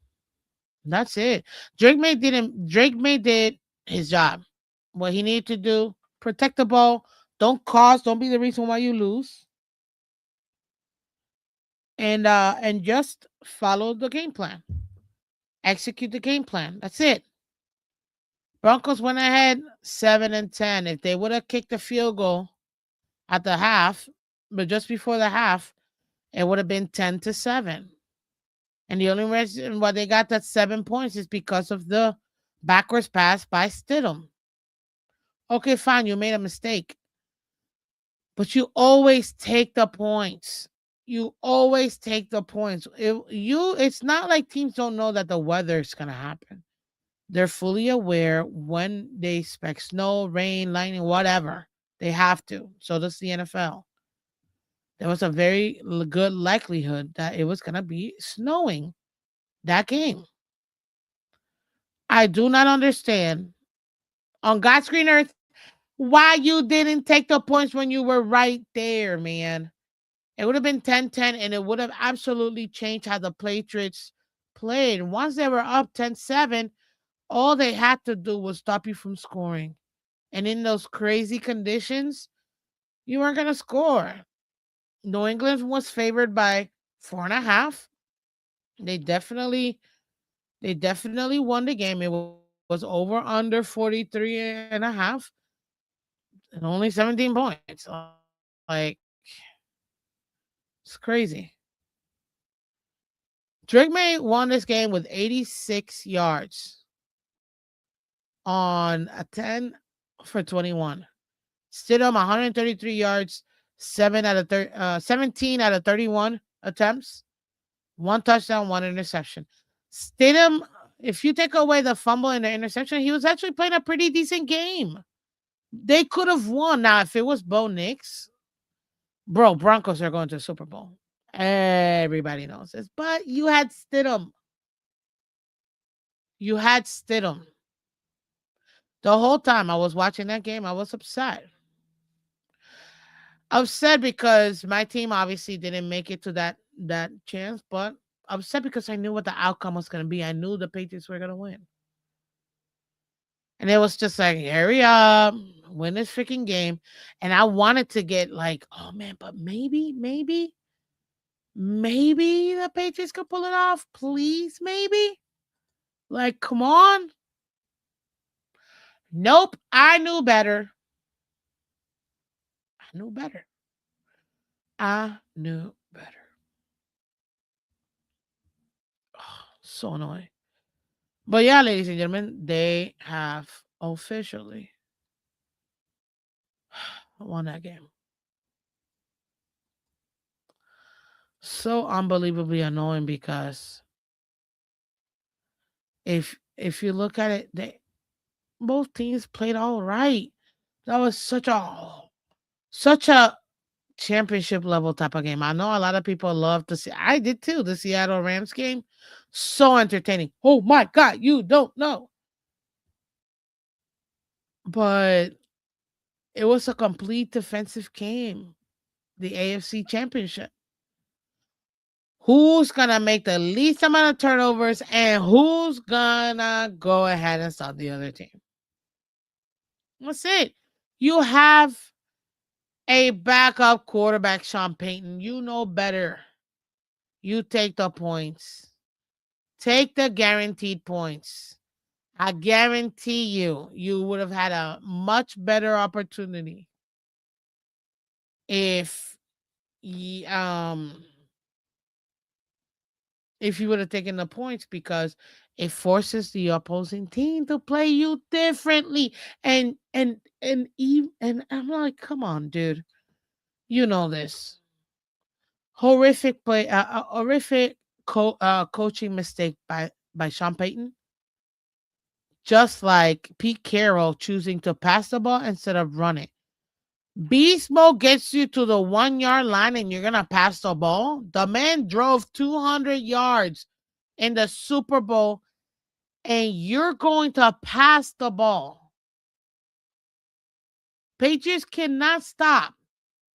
That's it. Drake May did his job. What he needed to do, protect the ball, don't be the reason why you lose. And just follow the game plan. Execute the game plan. That's it. Broncos went ahead 7-10. If they would have kicked the field goal at the half, but just before the half, it would have been 10-7. And the only reason why they got that 7 points is because of the backwards pass by Stidham. Okay, fine, you made a mistake. But you always take the points. You always take the points. It's not like teams don't know that the weather is gonna happen. They're fully aware when they expect snow, rain, lightning, whatever. They have to. So does the NFL. There was a very good likelihood that it was gonna be snowing that game. I do not understand on God's green earth why you didn't take the points when you were right there, man. It would have been 10-10, and it would have absolutely changed how the Patriots played. Once they were up 10-7, all they had to do was stop you from scoring. And in those crazy conditions, you weren't going to score. New England was favored by 4.5. They definitely won the game. It was over under 43.5 and only 17 points. Like, it's crazy. Drake May won this game with 86 yards on a 10 for 21. Stidham 133 yards, 17 out of 31 attempts, one touchdown, one interception. Stidham, if you take away the fumble and the interception, he was actually playing a pretty decent game. They could have won. Now, if it was Bo Nix, bro, Broncos are going to the Super Bowl. Everybody knows this. But you had Stidham. You had Stidham. The whole time I was watching that game, I was upset. Upset because my team obviously didn't make it to that chance, but upset because I knew what the outcome was going to be. I knew the Patriots were going to win. And it was just like, hurry up, win this freaking game. And I wanted to get like, oh man, but maybe the Patriots could pull it off. Please, maybe. Like, come on. Nope, I knew better. I knew better. Oh, so annoying. But yeah, ladies and gentlemen, they have officially won that game. So unbelievably annoying because if you look at it, both teams played all right. That was such a championship level type of game. I know a lot of people love to see. I did too. The Seattle Rams game, so entertaining. Oh my God, you don't know. But it was a complete defensive game. The AFC Championship. Who's gonna make the least amount of turnovers and who's gonna go ahead and stop the other team? That's it. You have a backup quarterback, Sean Payton. You know better. You take the points. Take the guaranteed points. I guarantee you would have had a much better opportunity if if you would have taken the points because it forces the opposing team to play you differently. And I'm like, come on, dude. You know this. Horrific play, horrific coaching mistake by Sean Payton. Just like Pete Carroll choosing to pass the ball instead of run it. Beast mode gets you to the 1-yard line and you're going to pass the ball. The man drove 200 yards in the Super Bowl and you're going to pass the ball. Patriots cannot stop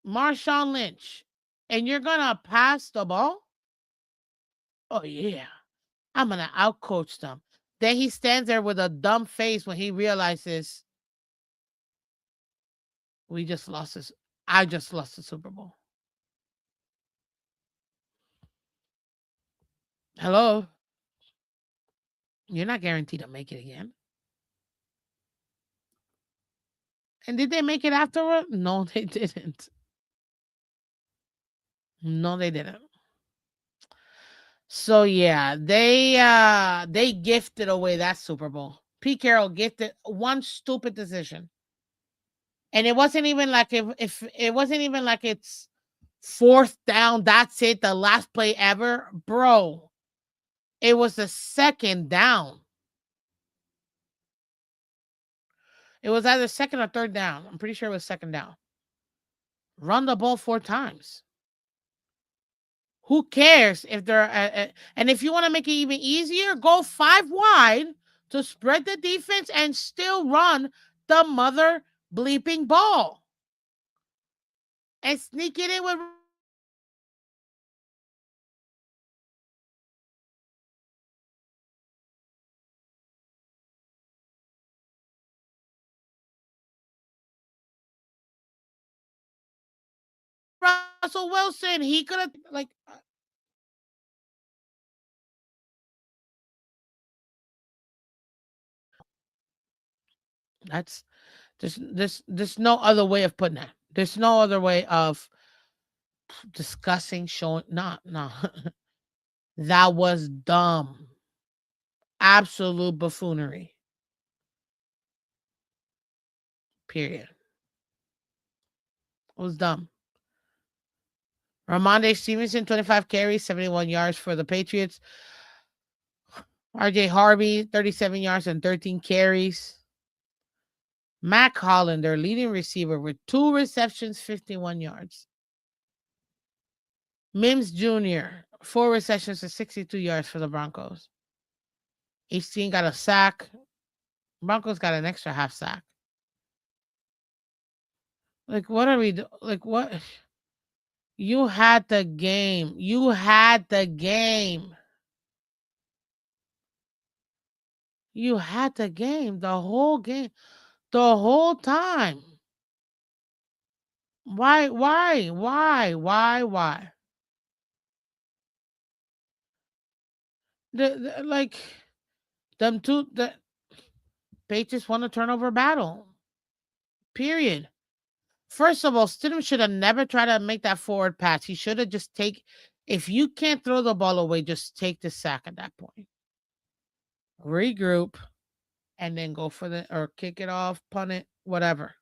Marshawn Lynch, and you're gonna pass the ball? Oh yeah, I'm gonna outcoach them. Then he stands there with a dumb face when he realizes we just lost this. I just lost the Super Bowl. Hello, you're not guaranteed to make it again. And did they make it afterward? No, they didn't. No, they didn't. So yeah, they gifted away that Super Bowl. Pete Carroll gifted one stupid decision. And it wasn't even like if it wasn't even like it's fourth down, that's it, the last play ever. Bro, it was the second down. It was either second or third down. I'm pretty sure it was second down. Run the ball 4 times. Who cares if they're and if you want to make it even easier, go 5 wide to spread the defense and still run the mother bleeping ball. And sneak it in with Russell Wilson. He could have like that's there's no other way of putting that. There's no other way of discussing showing no. That was dumb. Absolute buffoonery. Period. It was dumb. Ramondre Stevenson, 25 carries, 71 yards for the Patriots. RJ Harvey, 37 yards and 13 carries. Mac Holland, their leading receiver, with 2 receptions, 51 yards. Mims Jr., 4 receptions and 62 yards for the Broncos. Each team got a sack. Broncos got an extra half sack. Like, what are we doing? Like, what? You had the game. You had the game. You had the game. The whole game. The whole time. Why? Like them two. The Patriots won a turnover battle. Period. First of all, Stidham should have never tried to make that forward pass. He should have just take. If you can't throw the ball away, just take the sack at that point. Regroup, and then go for the or kick it off, punt it, whatever.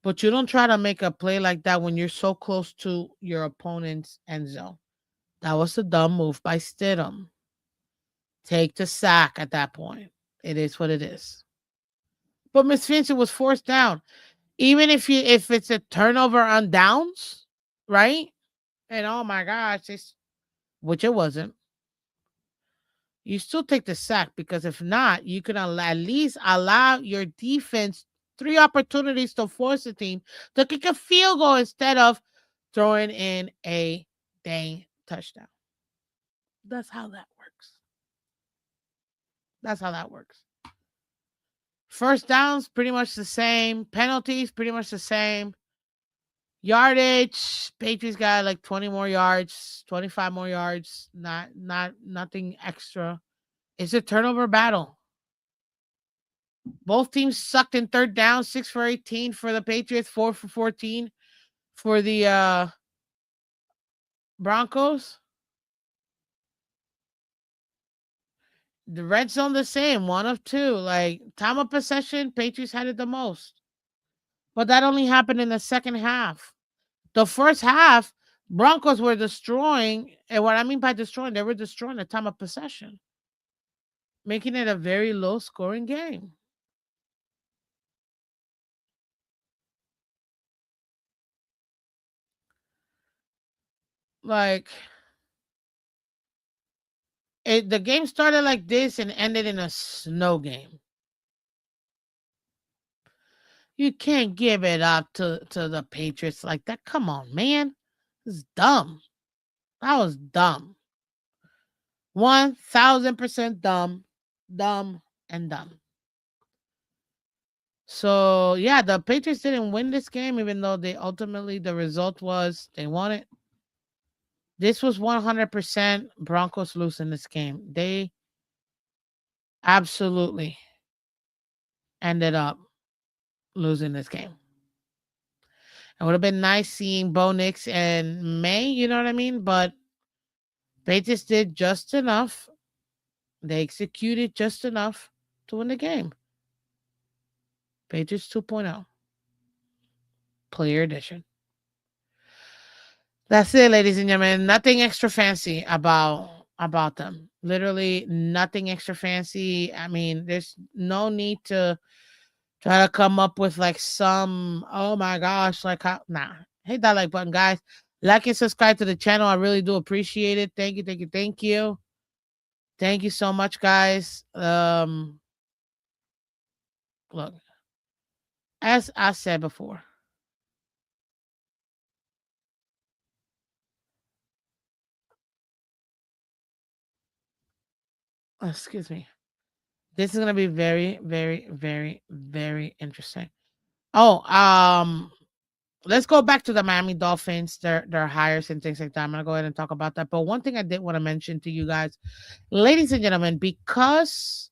But you don't try to make a play like that when you're so close to your opponent's end zone. That was a dumb move by Stidham. Take the sack at that point. It is what it is. But Miss Vincent was forced down. Even if it's a turnover on downs, right? And oh my gosh, which it wasn't. You still take the sack because if not, you can at least allow your defense 3 opportunities to force the team to kick a field goal instead of throwing in a dang touchdown. That's how that works. That's how that works. First downs, pretty much the same. Penalties, pretty much the same. Yardage, Patriots got like 20 more yards, 25 more yards. Nothing extra. It's a turnover battle. Both teams sucked in third down, 6 for 18 for the Patriots, 4 for 14 for the Broncos. The red zone the same, 1 of 2. Like time of possession, Patriots had it the most. But that only happened in the second half. The first half, Broncos were destroying, and what I mean by destroying, they were destroying the time of possession, making it a very low scoring game. Like the game started like this and ended in a snow game. You can't give it up to the Patriots like that. Come on, man. It's dumb. That was dumb. 1000% dumb. Dumb and dumb. So yeah, the Patriots didn't win this game, even though they ultimately the result was they won it. This was 100% Broncos losing this game. They absolutely ended up losing this game. It would have been nice seeing Bo Nix and May, you know what I mean? But Patriots did just enough. They executed just enough to win the game. Patriots 2.0 Player Edition. That's it, ladies and gentlemen. Nothing extra fancy about them. Literally nothing extra fancy. I mean, there's no need to try to come up with like some, oh my gosh, like how, nah. Hit that like button, guys. Like and subscribe to the channel. I really do appreciate it. Thank you, thank you, thank you. Thank you so much, guys. Look, as I said before, excuse me. This is gonna be very, very, very, very interesting. Oh, let's go back to the Miami Dolphins, their hires and things like that. I'm gonna go ahead and talk about that. But one thing I did want to mention to you guys, ladies and gentlemen, because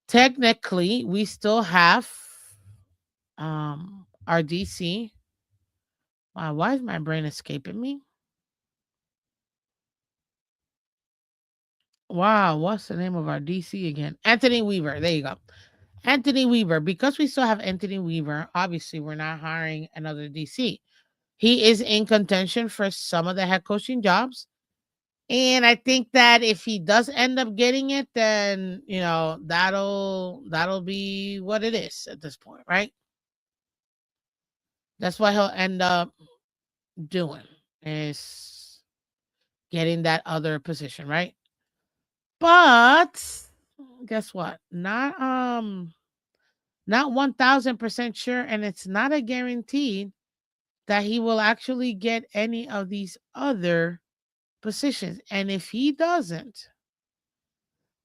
technically we still have our DC. Wow, why is my brain escaping me? Wow, what's the name of our DC again? Anthony Weaver. There you go. Anthony Weaver. Because we still have Anthony Weaver, obviously we're not hiring another DC. He is in contention for some of the head coaching jobs. And I think that if he does end up getting it, then that'll be what it is at this point, right? That's what he'll end up doing is getting that other position, right? But guess what? Not 1000% sure, and it's not a guarantee that he will actually get any of these other positions. And if he doesn't,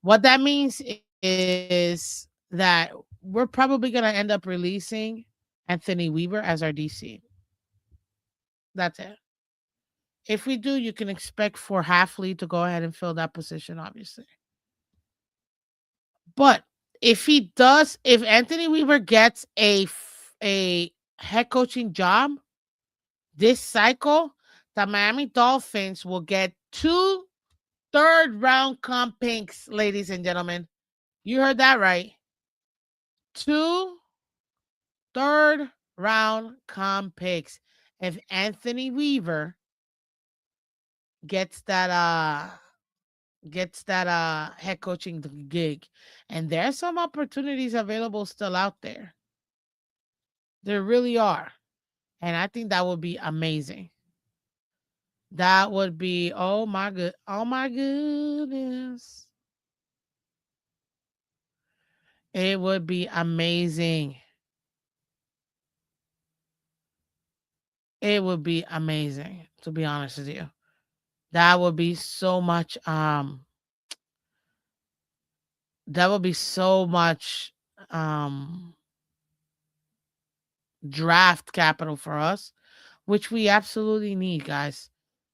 what that means is that we're probably going to end up releasing Anthony Weaver as our DC. That's it. If we do, you can expect for Halfley to go ahead and fill that position, obviously. But if he does, if Anthony Weaver gets a head coaching job this cycle, the Miami Dolphins will get 2 third-round comp picks, ladies and gentlemen. You heard that right. 2 third-round comp picks if Anthony Weaver gets that head coaching gig. And there's some opportunities available still out there. There really are. And I think that would be amazing. That would be oh my goodness. It would be amazing. It would be amazing, to be honest with you. That would be so much that would be so much draft capital for us, which we absolutely need, guys.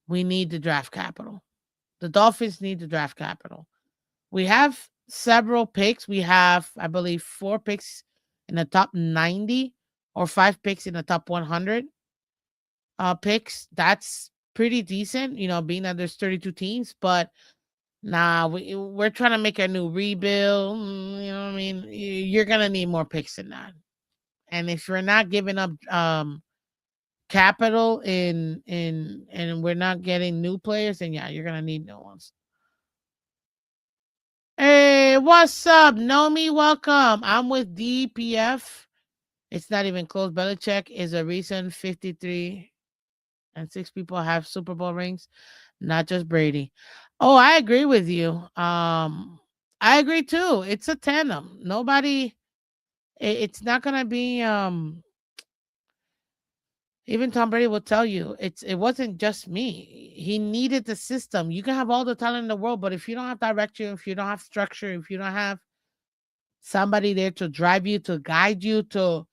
We need the draft capital. The Dolphins need the draft capital. We have several picks. We have, I believe, 4 picks in the top 90 or 5 picks in the top 100 picks. That's pretty decent, being that there's 32 teams. But nah, we're trying to make a new rebuild. You know what I mean? You're going to need more picks than that. And if you're not giving up capital and we're not getting new players, then yeah, you're going to need new ones. Hey, what's up? Nomi, welcome. I'm with DPF. It's not even close. Belichick is a recent 53 and 6 people have Super Bowl rings, not just Brady. Oh, I agree with you. I agree too. It's a tandem. Nobody It's not gonna be even Tom Brady will tell you it wasn't just me. He needed the system. You can have all the talent in the world, but if you don't have direction, if you don't have structure, if you don't have somebody there to drive you, to guide you, to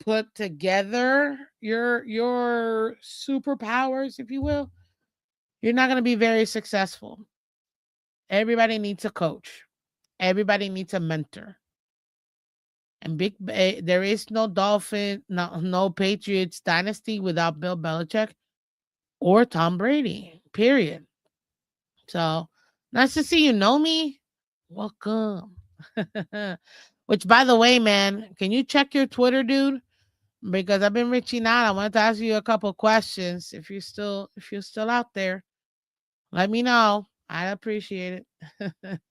put together your superpowers, if you will, you're not gonna be very successful. Everybody needs a coach. Everybody needs a mentor. And there is no no Patriots dynasty without Bill Belichick or Tom Brady. Period. So nice to see you. Know me? Welcome. Which, by the way, man, can you check your Twitter, dude? Because I've been reaching out. I wanted to ask you a couple questions. If you're still out there, let me know. I'd appreciate it.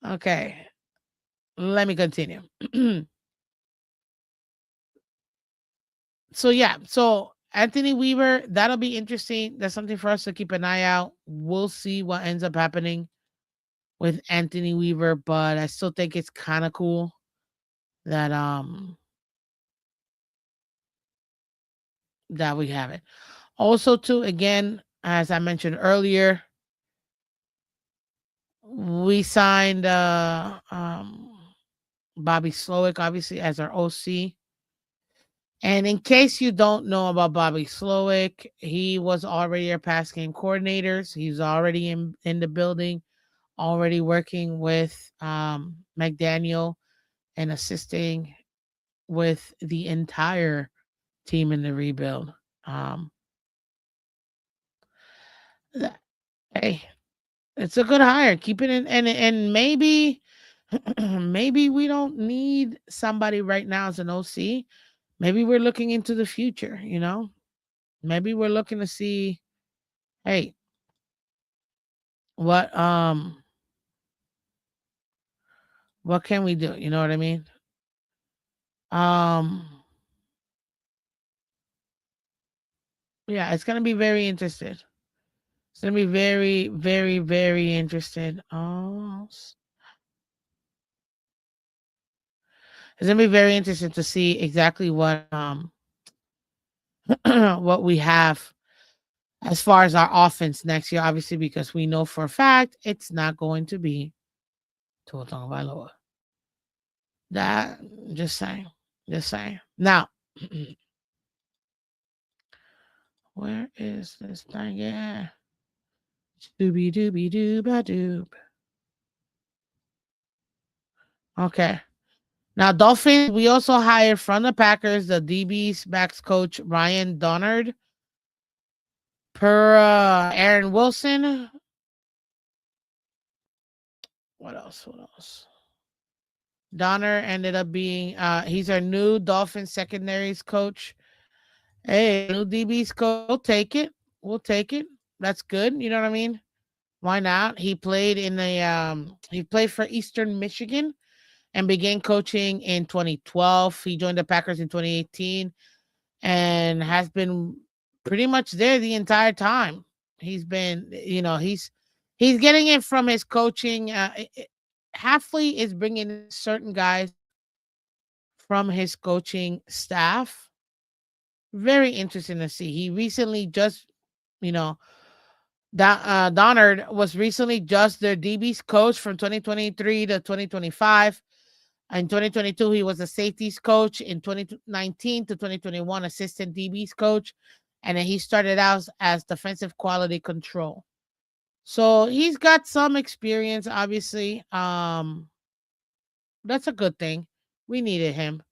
Okay, let me continue. So yeah, so Anthony Weaver, that'll be interesting. That's something for us to keep an eye out. We'll see what ends up happening with Anthony Weaver, but I still think it's kind of cool that that we have it. Also, too, again, as I mentioned earlier, we signed Bobby Slowick, obviously, as our OC. And in case you don't know about Bobby Slowick, he was already our pass game coordinators. He's already in the building, already working with McDaniel and assisting with the entire team in the rebuild. Um, th- hey, it's a good hire. Keep it in, and maybe maybe we don't need somebody right now as an OC. Maybe we're looking into the future. Maybe we're looking to see, hey, what um what can we do? You know what I mean? Um yeah, it's gonna be very interested. It's gonna be very, very, very interested. It's gonna be very interesting to see exactly what what we have as far as our offense next year, obviously, because we know for a fact it's not going to be Tua Tagovailoa. That just saying. Just saying. Now, where is this thing? Yeah. Dooby dooby dooba doob. Okay. Now, Dolphins, we also hired from the Packers the DB's backs coach Ryan Donard. Per Aaron Wilson. What else? What else? Donner ended up being he's our new Dolphin secondaries coach. Hey, new DB's coach. We'll take it. We'll take it. That's good. You know what I mean? Why not? He played for Eastern Michigan and began coaching in 2012. He joined the Packers in 2018 and has been pretty much there the entire time. He's been, he's getting it from his coaching. Halfley is bringing in certain guys from his coaching staff. Very interesting to see. He recently just, you know, Donard was recently just their DB's coach from 2023 to 2025. In 2022, he was a safeties coach. In 2019 to 2021, assistant DB's coach. And then he started out as defensive quality control. So he's got some experience, obviously. That's a good thing. We needed him.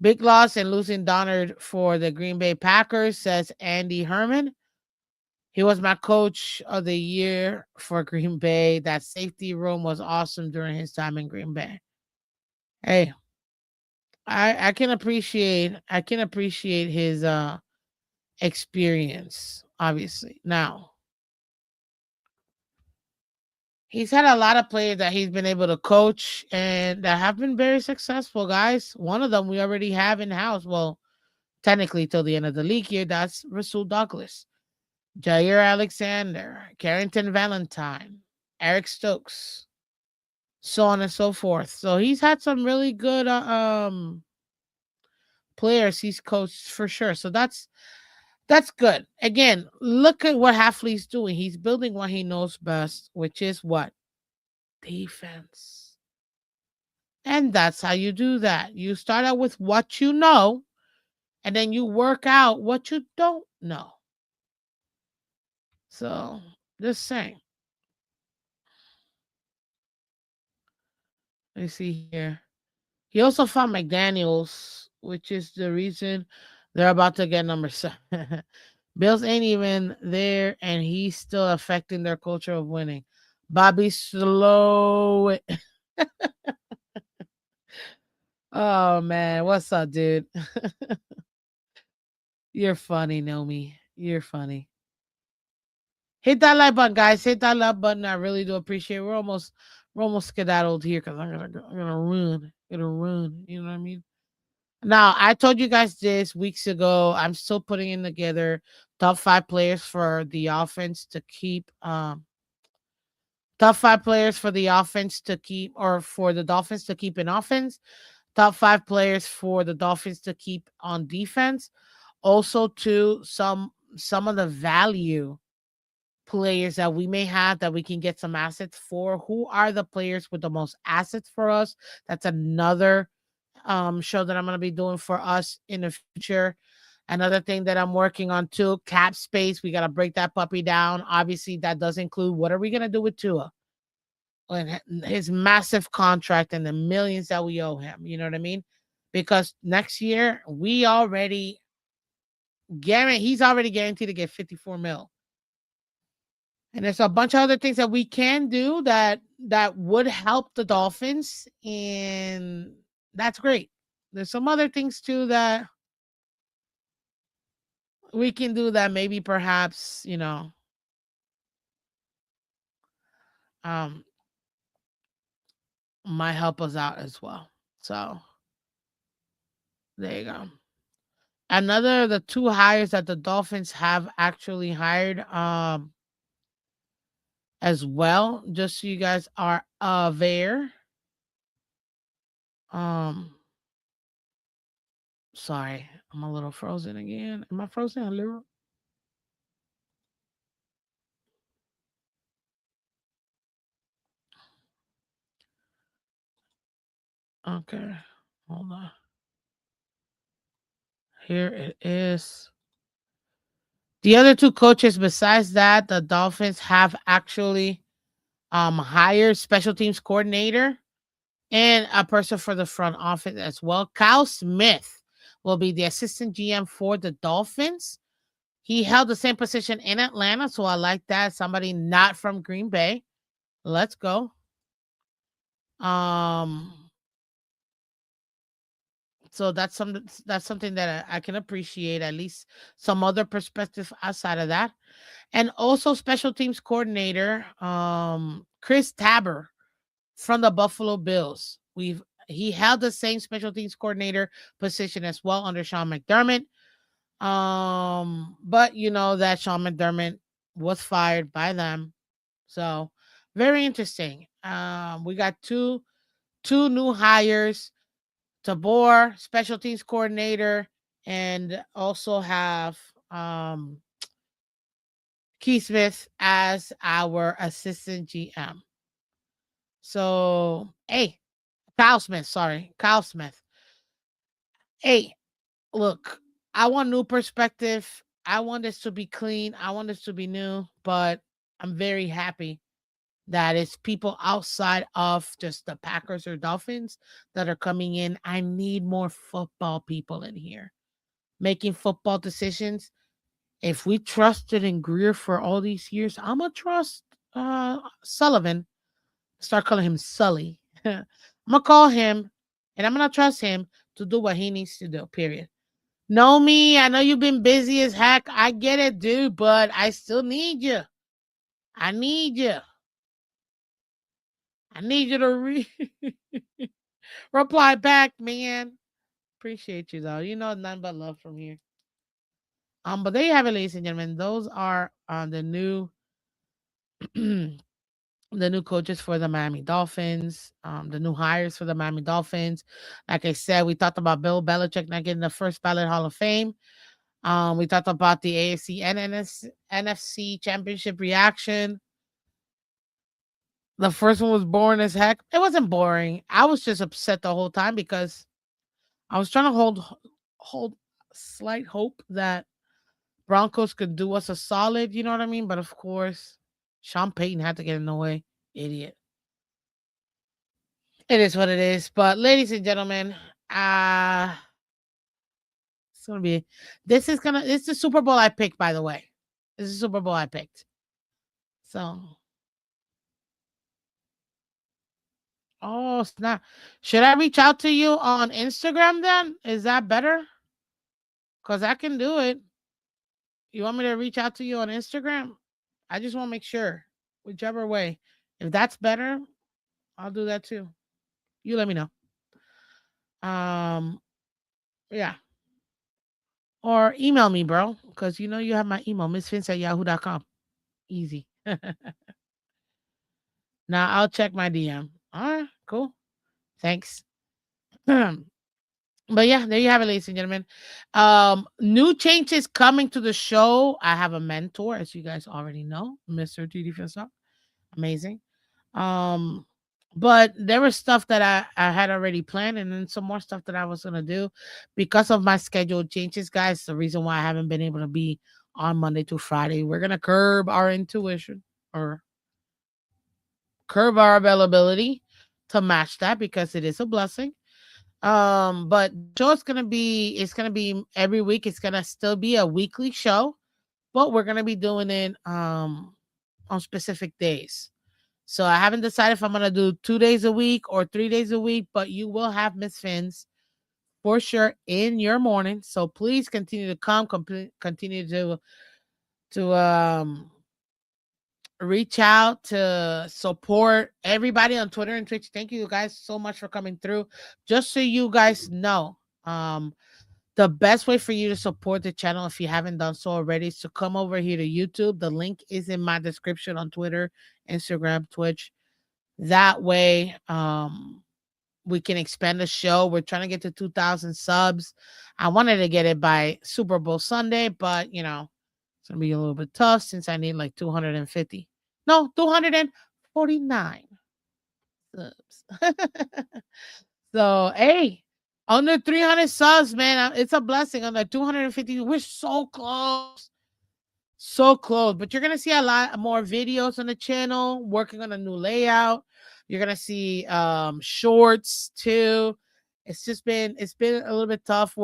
Big loss in losing Donald for the Green Bay Packers, says Andy Herman. He was my coach of the year for Green Bay. That safety room was awesome during his time in Green Bay. Hey, I can appreciate his experience, obviously. Now, he's had a lot of players that he's been able to coach and that have been very successful, guys. One of them we already have in house. Well, technically till the end of the league year, that's Rasul Douglas, Jair Alexander, Carrington Valentine, Eric Stokes. so on and so forth. So he's had some really good players he's coached for sure. So that's good. Again, look at what Halfley's doing. He's building what he knows best, which is what? Defense. And that's how you do that. You start out with what you know, and then you work out what you don't know. So, just saying. Let me see here. He also found McDaniels, which is the reason they're about to get number 7. Bills ain't even there, and he's still affecting their culture of winning. Bobby Slow it. Oh man, what's up, dude? You're funny, Nomi. You're funny. Hit that like button, guys. Hit that like button. I really do appreciate it. We're almost skedaddled here because I'm gonna run. Gonna run. You know what I mean? Now, I told you guys this weeks ago. I'm still putting in together top 5 players for the offense to keep top 5 players for the offense to keep, or for the Dolphins to keep in offense. Top 5 players for the Dolphins to keep on defense. Also, to some of the value players that we may have that we can get some assets for. Who are the players with the most assets for us? That's another show that I'm going to be doing for us in the future. Another thing that I'm working on too, cap space. We got to break that puppy down. Obviously, that does include what are we going to do with Tua and his massive contract and the millions that we owe him. You know what I mean? Because next year we already he's already guaranteed to get 54 mil. And there's a bunch of other things that we can do that would help the Dolphins, and that's great. There's some other things too that we can do that maybe perhaps, um might help us out as well. So there you go. Another of the 2 hires that the Dolphins have actually hired as well, just so you guys are aware. Um Sorry, I'm a little frozen again. Am I frozen a little? Okay. Hold on. Here it is. The other 2 coaches besides that, the Dolphins have actually hired special teams coordinator and a person for the front office as well. Kyle Smith will be the assistant GM for the Dolphins. He held the same position in Atlanta, so I like that. Somebody not from Green Bay. Let's go. Um, so that's something that I can appreciate, at least some other perspective outside of that. And also special teams coordinator, Chris Tabor from the Buffalo Bills. He held the same special teams coordinator position as well under Sean McDermott. But you know that Sean McDermott was fired by them. So very interesting. We got two new hires, Tabor, special teams coordinator, and also have Keith Smith as our assistant GM. So, hey, Kyle Smith, sorry, Kyle Smith. Hey, look, I want new perspective. I want this to be clean. I want this to be new, but I'm very happy that it's people outside of just the Packers or Dolphins that are coming in. I need more football people in here making football decisions. If we trusted in Greer for all these years, I'm gonna trust Sullivan. Start calling him Sully. I'm gonna call him, and I'm gonna trust him to do what he needs to do. Period. Know me. I know you've been busy as heck. I get it, dude, but I still need you. I need you. I need you to reply back, man. Appreciate you though. You know nothing but love from here. But there you have it, ladies and gentlemen. Those are the new the new coaches for the Miami Dolphins, the new hires for the Miami Dolphins. Like I said, we talked about Bill Belichick not getting the first ballot Hall of Fame. We talked about the AFC and NFC championship reaction. The first one was boring as heck. It wasn't boring. I was just upset the whole time because I was trying to hold slight hope that Broncos could do us a solid, you know what I mean? But of course, Sean Payton had to get in the way. Idiot. It is what it is. But ladies and gentlemen, uh it's gonna be it's the Super Bowl I picked, by the way. This is the Super Bowl I picked. So oh snap. Should I reach out to you on Instagram then? Is that better? Because I can do it. You want me to reach out to you on Instagram? I just want to make sure. Whichever way. If that's better, I'll do that too. You let me know. Um, yeah. Or email me, bro. Because you know you have my email, missfince@yahoo.com. Easy. Now I'll check my DM. All right, cool. Thanks. But yeah, there you have it, ladies and gentlemen. New changes coming to the show. I have a mentor, as you guys already know, Mr. TD Finstock. Amazing. Um, but there was stuff that I had already planned, and then some more stuff that I was gonna do because of my schedule changes, guys. The reason why I haven't been able to be on Monday to Friday. We're gonna curb our intuition or curb our availability to match that because it is a blessing. But show it's gonna be every week. It's gonna still be a weekly show, but we're gonna be doing it on specific days. So I haven't decided if I'm gonna do 2 days a week or 3 days a week, but you will have Miss Fins for sure in your morning. So please continue to continue to reach out to support everybody on Twitter and Twitch. Thank you guys so much for coming through. Just so you guys know, the best way for you to support the channel, if you haven't done so already, is to come over here to YouTube. The link is in my description on Twitter, Instagram, Twitch. That way, we can expand the show. We're trying to get to 2,000 subs. I wanted to get it by Super Bowl Sunday, but it's gonna be a little bit tough since I need like 250. No, 249 subs. So hey, under 300 subs, man, it's a blessing. Under 250, we're so close. So close, but you're gonna see a lot more videos on the channel, working on a new layout. You're gonna see shorts too. It's been a little bit tough.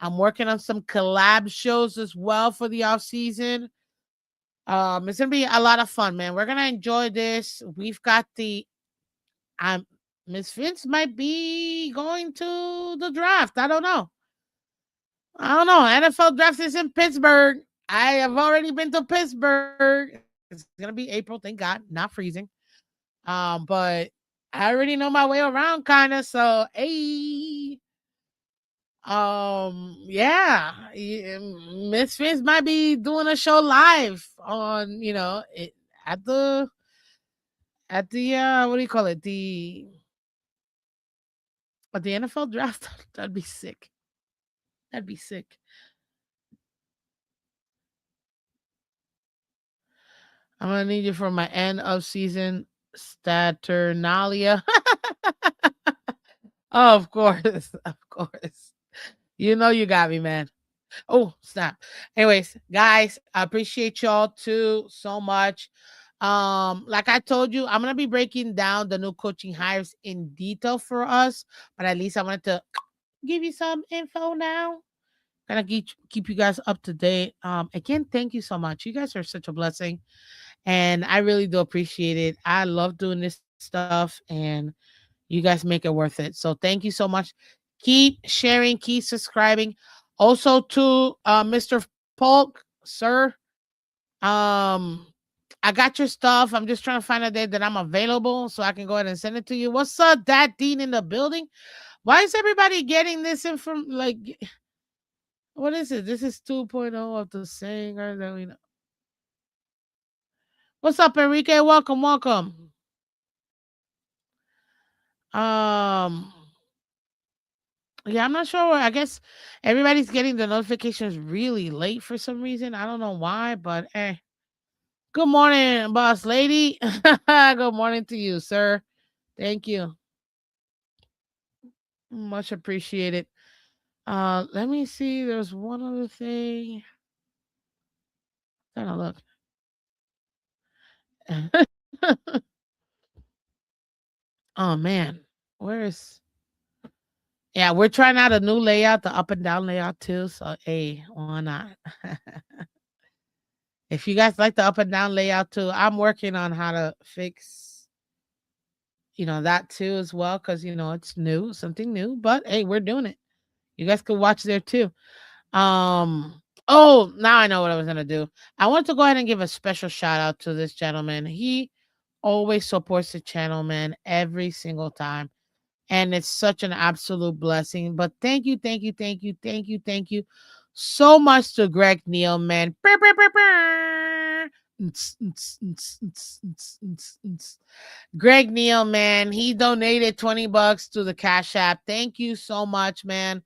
I'm working on some collab shows as well for the off season. It's gonna be a lot of fun, man. We're gonna enjoy this. We've got the Miss Vince might be going to the draft. I don't know. NFL draft is in Pittsburgh. I have already been to Pittsburgh. It's gonna be April, thank God, not freezing. But I already know my way around, kind of. So, hey, yeah, Miss Fizz might be doing a show live on, at the what do you call it, the NFL draft. That'd be sick. That'd be sick. I'm gonna need you for my end of season Saturnalia. Oh, of course, of course. You know you got me, man. Oh, snap. Anyways, guys, I appreciate y'all too so much. Like I told you, I'm gonna be breaking down the new coaching hires in detail for us, but at least I wanted to give you some info now. Gonna keep you guys up to date. Again, thank you so much. You guys are such a blessing, and I really do appreciate it. I love doing this stuff, and you guys make it worth it. So thank you so much. Keep sharing, keep subscribing. Also to Mr. Polk, sir. Um, I got your stuff. I'm just trying to find a day that I'm available so I can go ahead and send it to you. What's up, Dad Dean in the building? Why is everybody getting this from like what is it? This is 2.0 of the saying or that we know. What's up, Enrique? Welcome, welcome. Um, yeah, I'm not sure. I guess everybody's getting the notifications really late for some reason. I don't know why, but good morning, boss lady. Good morning to you, sir. Thank you. Much appreciated. Let me see. There's one other thing. Trying to look. Oh man, where is? Yeah, we're trying out a new layout, the up and down layout too. So hey, why not? If you guys like the up and down layout too, I'm working on how to fix, that too as well, because it's new, something new. But hey, we're doing it. You guys could watch there too. Oh, now I know what I was gonna do. I want to go ahead and give a special shout out to this gentleman. He always supports the channel, man, every single time. And it's such an absolute blessing. But thank you, thank you, thank you, thank you, thank you so much to Greg Neal, man. Brr, brr, brr, brr. Greg Neal, man, he donated $20 to the Cash App. Thank you so much, man.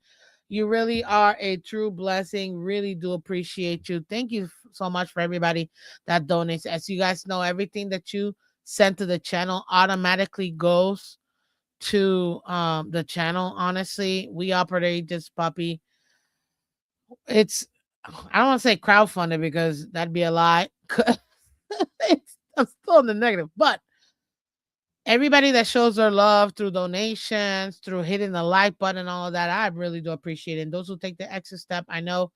You really are a true blessing. Really do appreciate you. Thank you so much for everybody that donates. As you guys know, everything that you send to the channel automatically goes to the channel. Honestly, we operate this puppy. It's I don't want to say crowdfunded because that'd be a lie. I'm still in the negative, but everybody that shows their love through donations, through hitting the like button, all of that, I really do appreciate it. And those who take the extra step, I know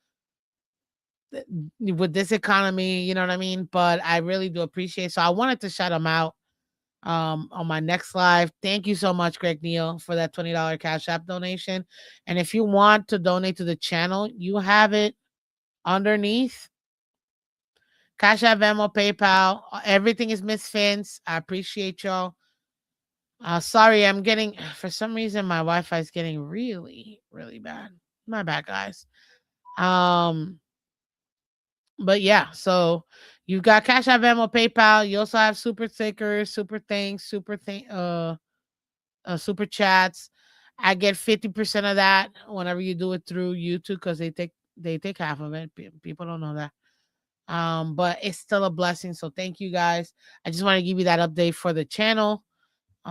with this economy, you know what I mean? But I really do appreciate it. So I wanted to shout them out on my next live. Thank you so much, Greg Neal, for that $20 Cash App donation. And if you want to donate to the channel, you have it underneath. Cash App, Venmo, PayPal, everything is Miss Phins. I appreciate y'all. Sorry, I'm getting for some reason my Wi-Fi is getting really, really bad. My bad, guys. Um, but yeah, so you've got Cash App, Venmo, PayPal. You also have super stickers, super chats. I get 50% of that whenever you do it through YouTube because they take half of it. People don't know that. But it's still a blessing. So thank you guys. I just want to give you that update for the channel.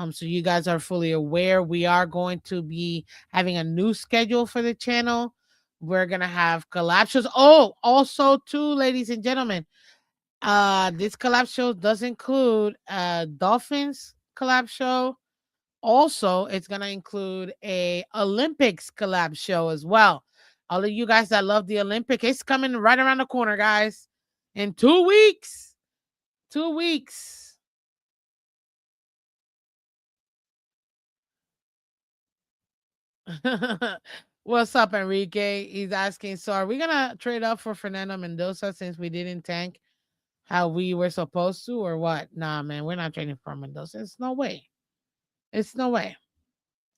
So you guys are fully aware. We are going to be having a new schedule for the channel. We're gonna have collab shows. Oh, also too, ladies and gentlemen, this collab show does include a Dolphins collab show. Also, it's gonna include a Olympics collab show as well. All of you guys that love the Olympic, it's coming right around the corner, guys. In 2 weeks. 2 weeks. What's up, Enrique? He's asking, so are we gonna trade up for Fernando Mendoza since we didn't tank how we were supposed to, or what? Nah, man, we're not trading for Mendoza. It's no way. It's no way.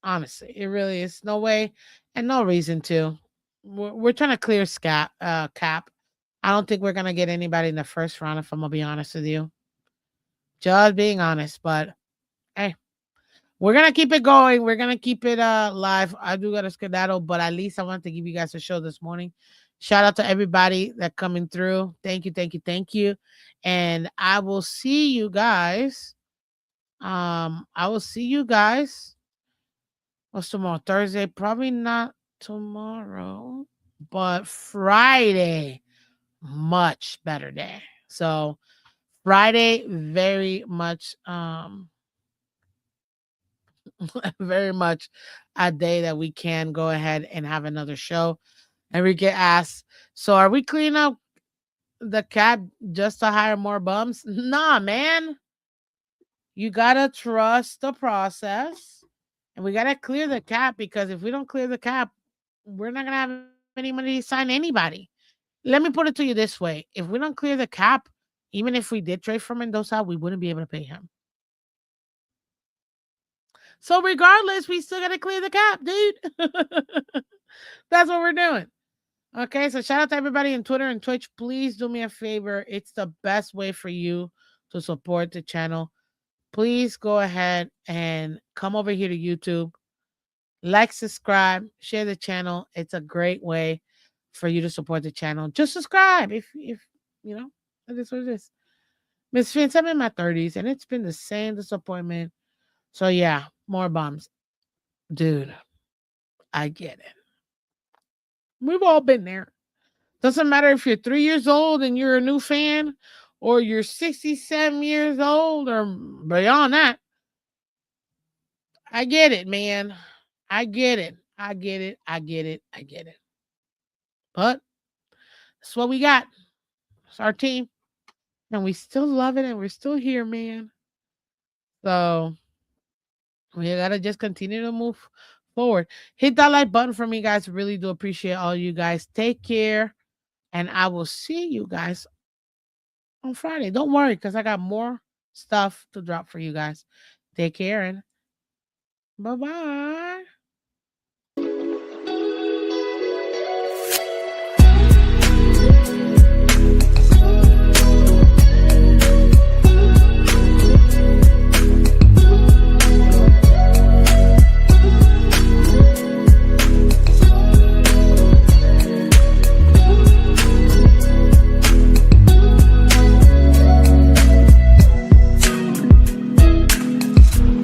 Honestly, it really is no way and no reason to. We're trying to clear cap. I don't think we're gonna get anybody in the first round. If I'm gonna be honest with you, just being honest. But hey, we're gonna keep it going. We're gonna keep it live. I do got a skedaddle, but at least I wanted to give you guys a show this morning. Shout out to everybody that coming through. Thank you, thank you, thank you. And I will see you guys. I will see you guys. What's tomorrow? Thursday? Probably not tomorrow, but Friday. Much better day. So Friday, very much very much a day that we can go ahead and have another show. And we get asked, so are we cleaning up the cab just to hire more bums? Nah, man. You gotta trust the process. And we gotta clear the cap because if we don't clear the cap, we're not gonna have any money to sign anybody. Let me put it to you this way. If we don't clear the cap, even if we did trade for Mendoza, we wouldn't be able to pay him. So regardless, we still gotta clear the cap, dude. That's what we're doing. Okay, so shout out to everybody in Twitter and Twitch. Please do me a favor. It's the best way for you to support the channel, please go ahead and come over here to YouTube, like, subscribe, share the channel. It's a great way for you to support the channel. Just subscribe if you know, that is what it is. Miss Phins, I'm in my 30s and it's been the same disappointment. So yeah, more bombs. Dude, I get it. We've all been there. Doesn't matter if you're 3 years old and you're a new fan, or you're 67 years old or beyond that. I get it, man. I get it. I get it. I get it. I get it. But that's what we got. It's our team. And we still love it and we're still here, man. So we gotta just continue to move forward. Hit that like button for me, guys. Really do appreciate all you guys. Take care. And I will see you guys on Friday. Don't worry, because I got more stuff to drop for you guys. Take care and bye-bye.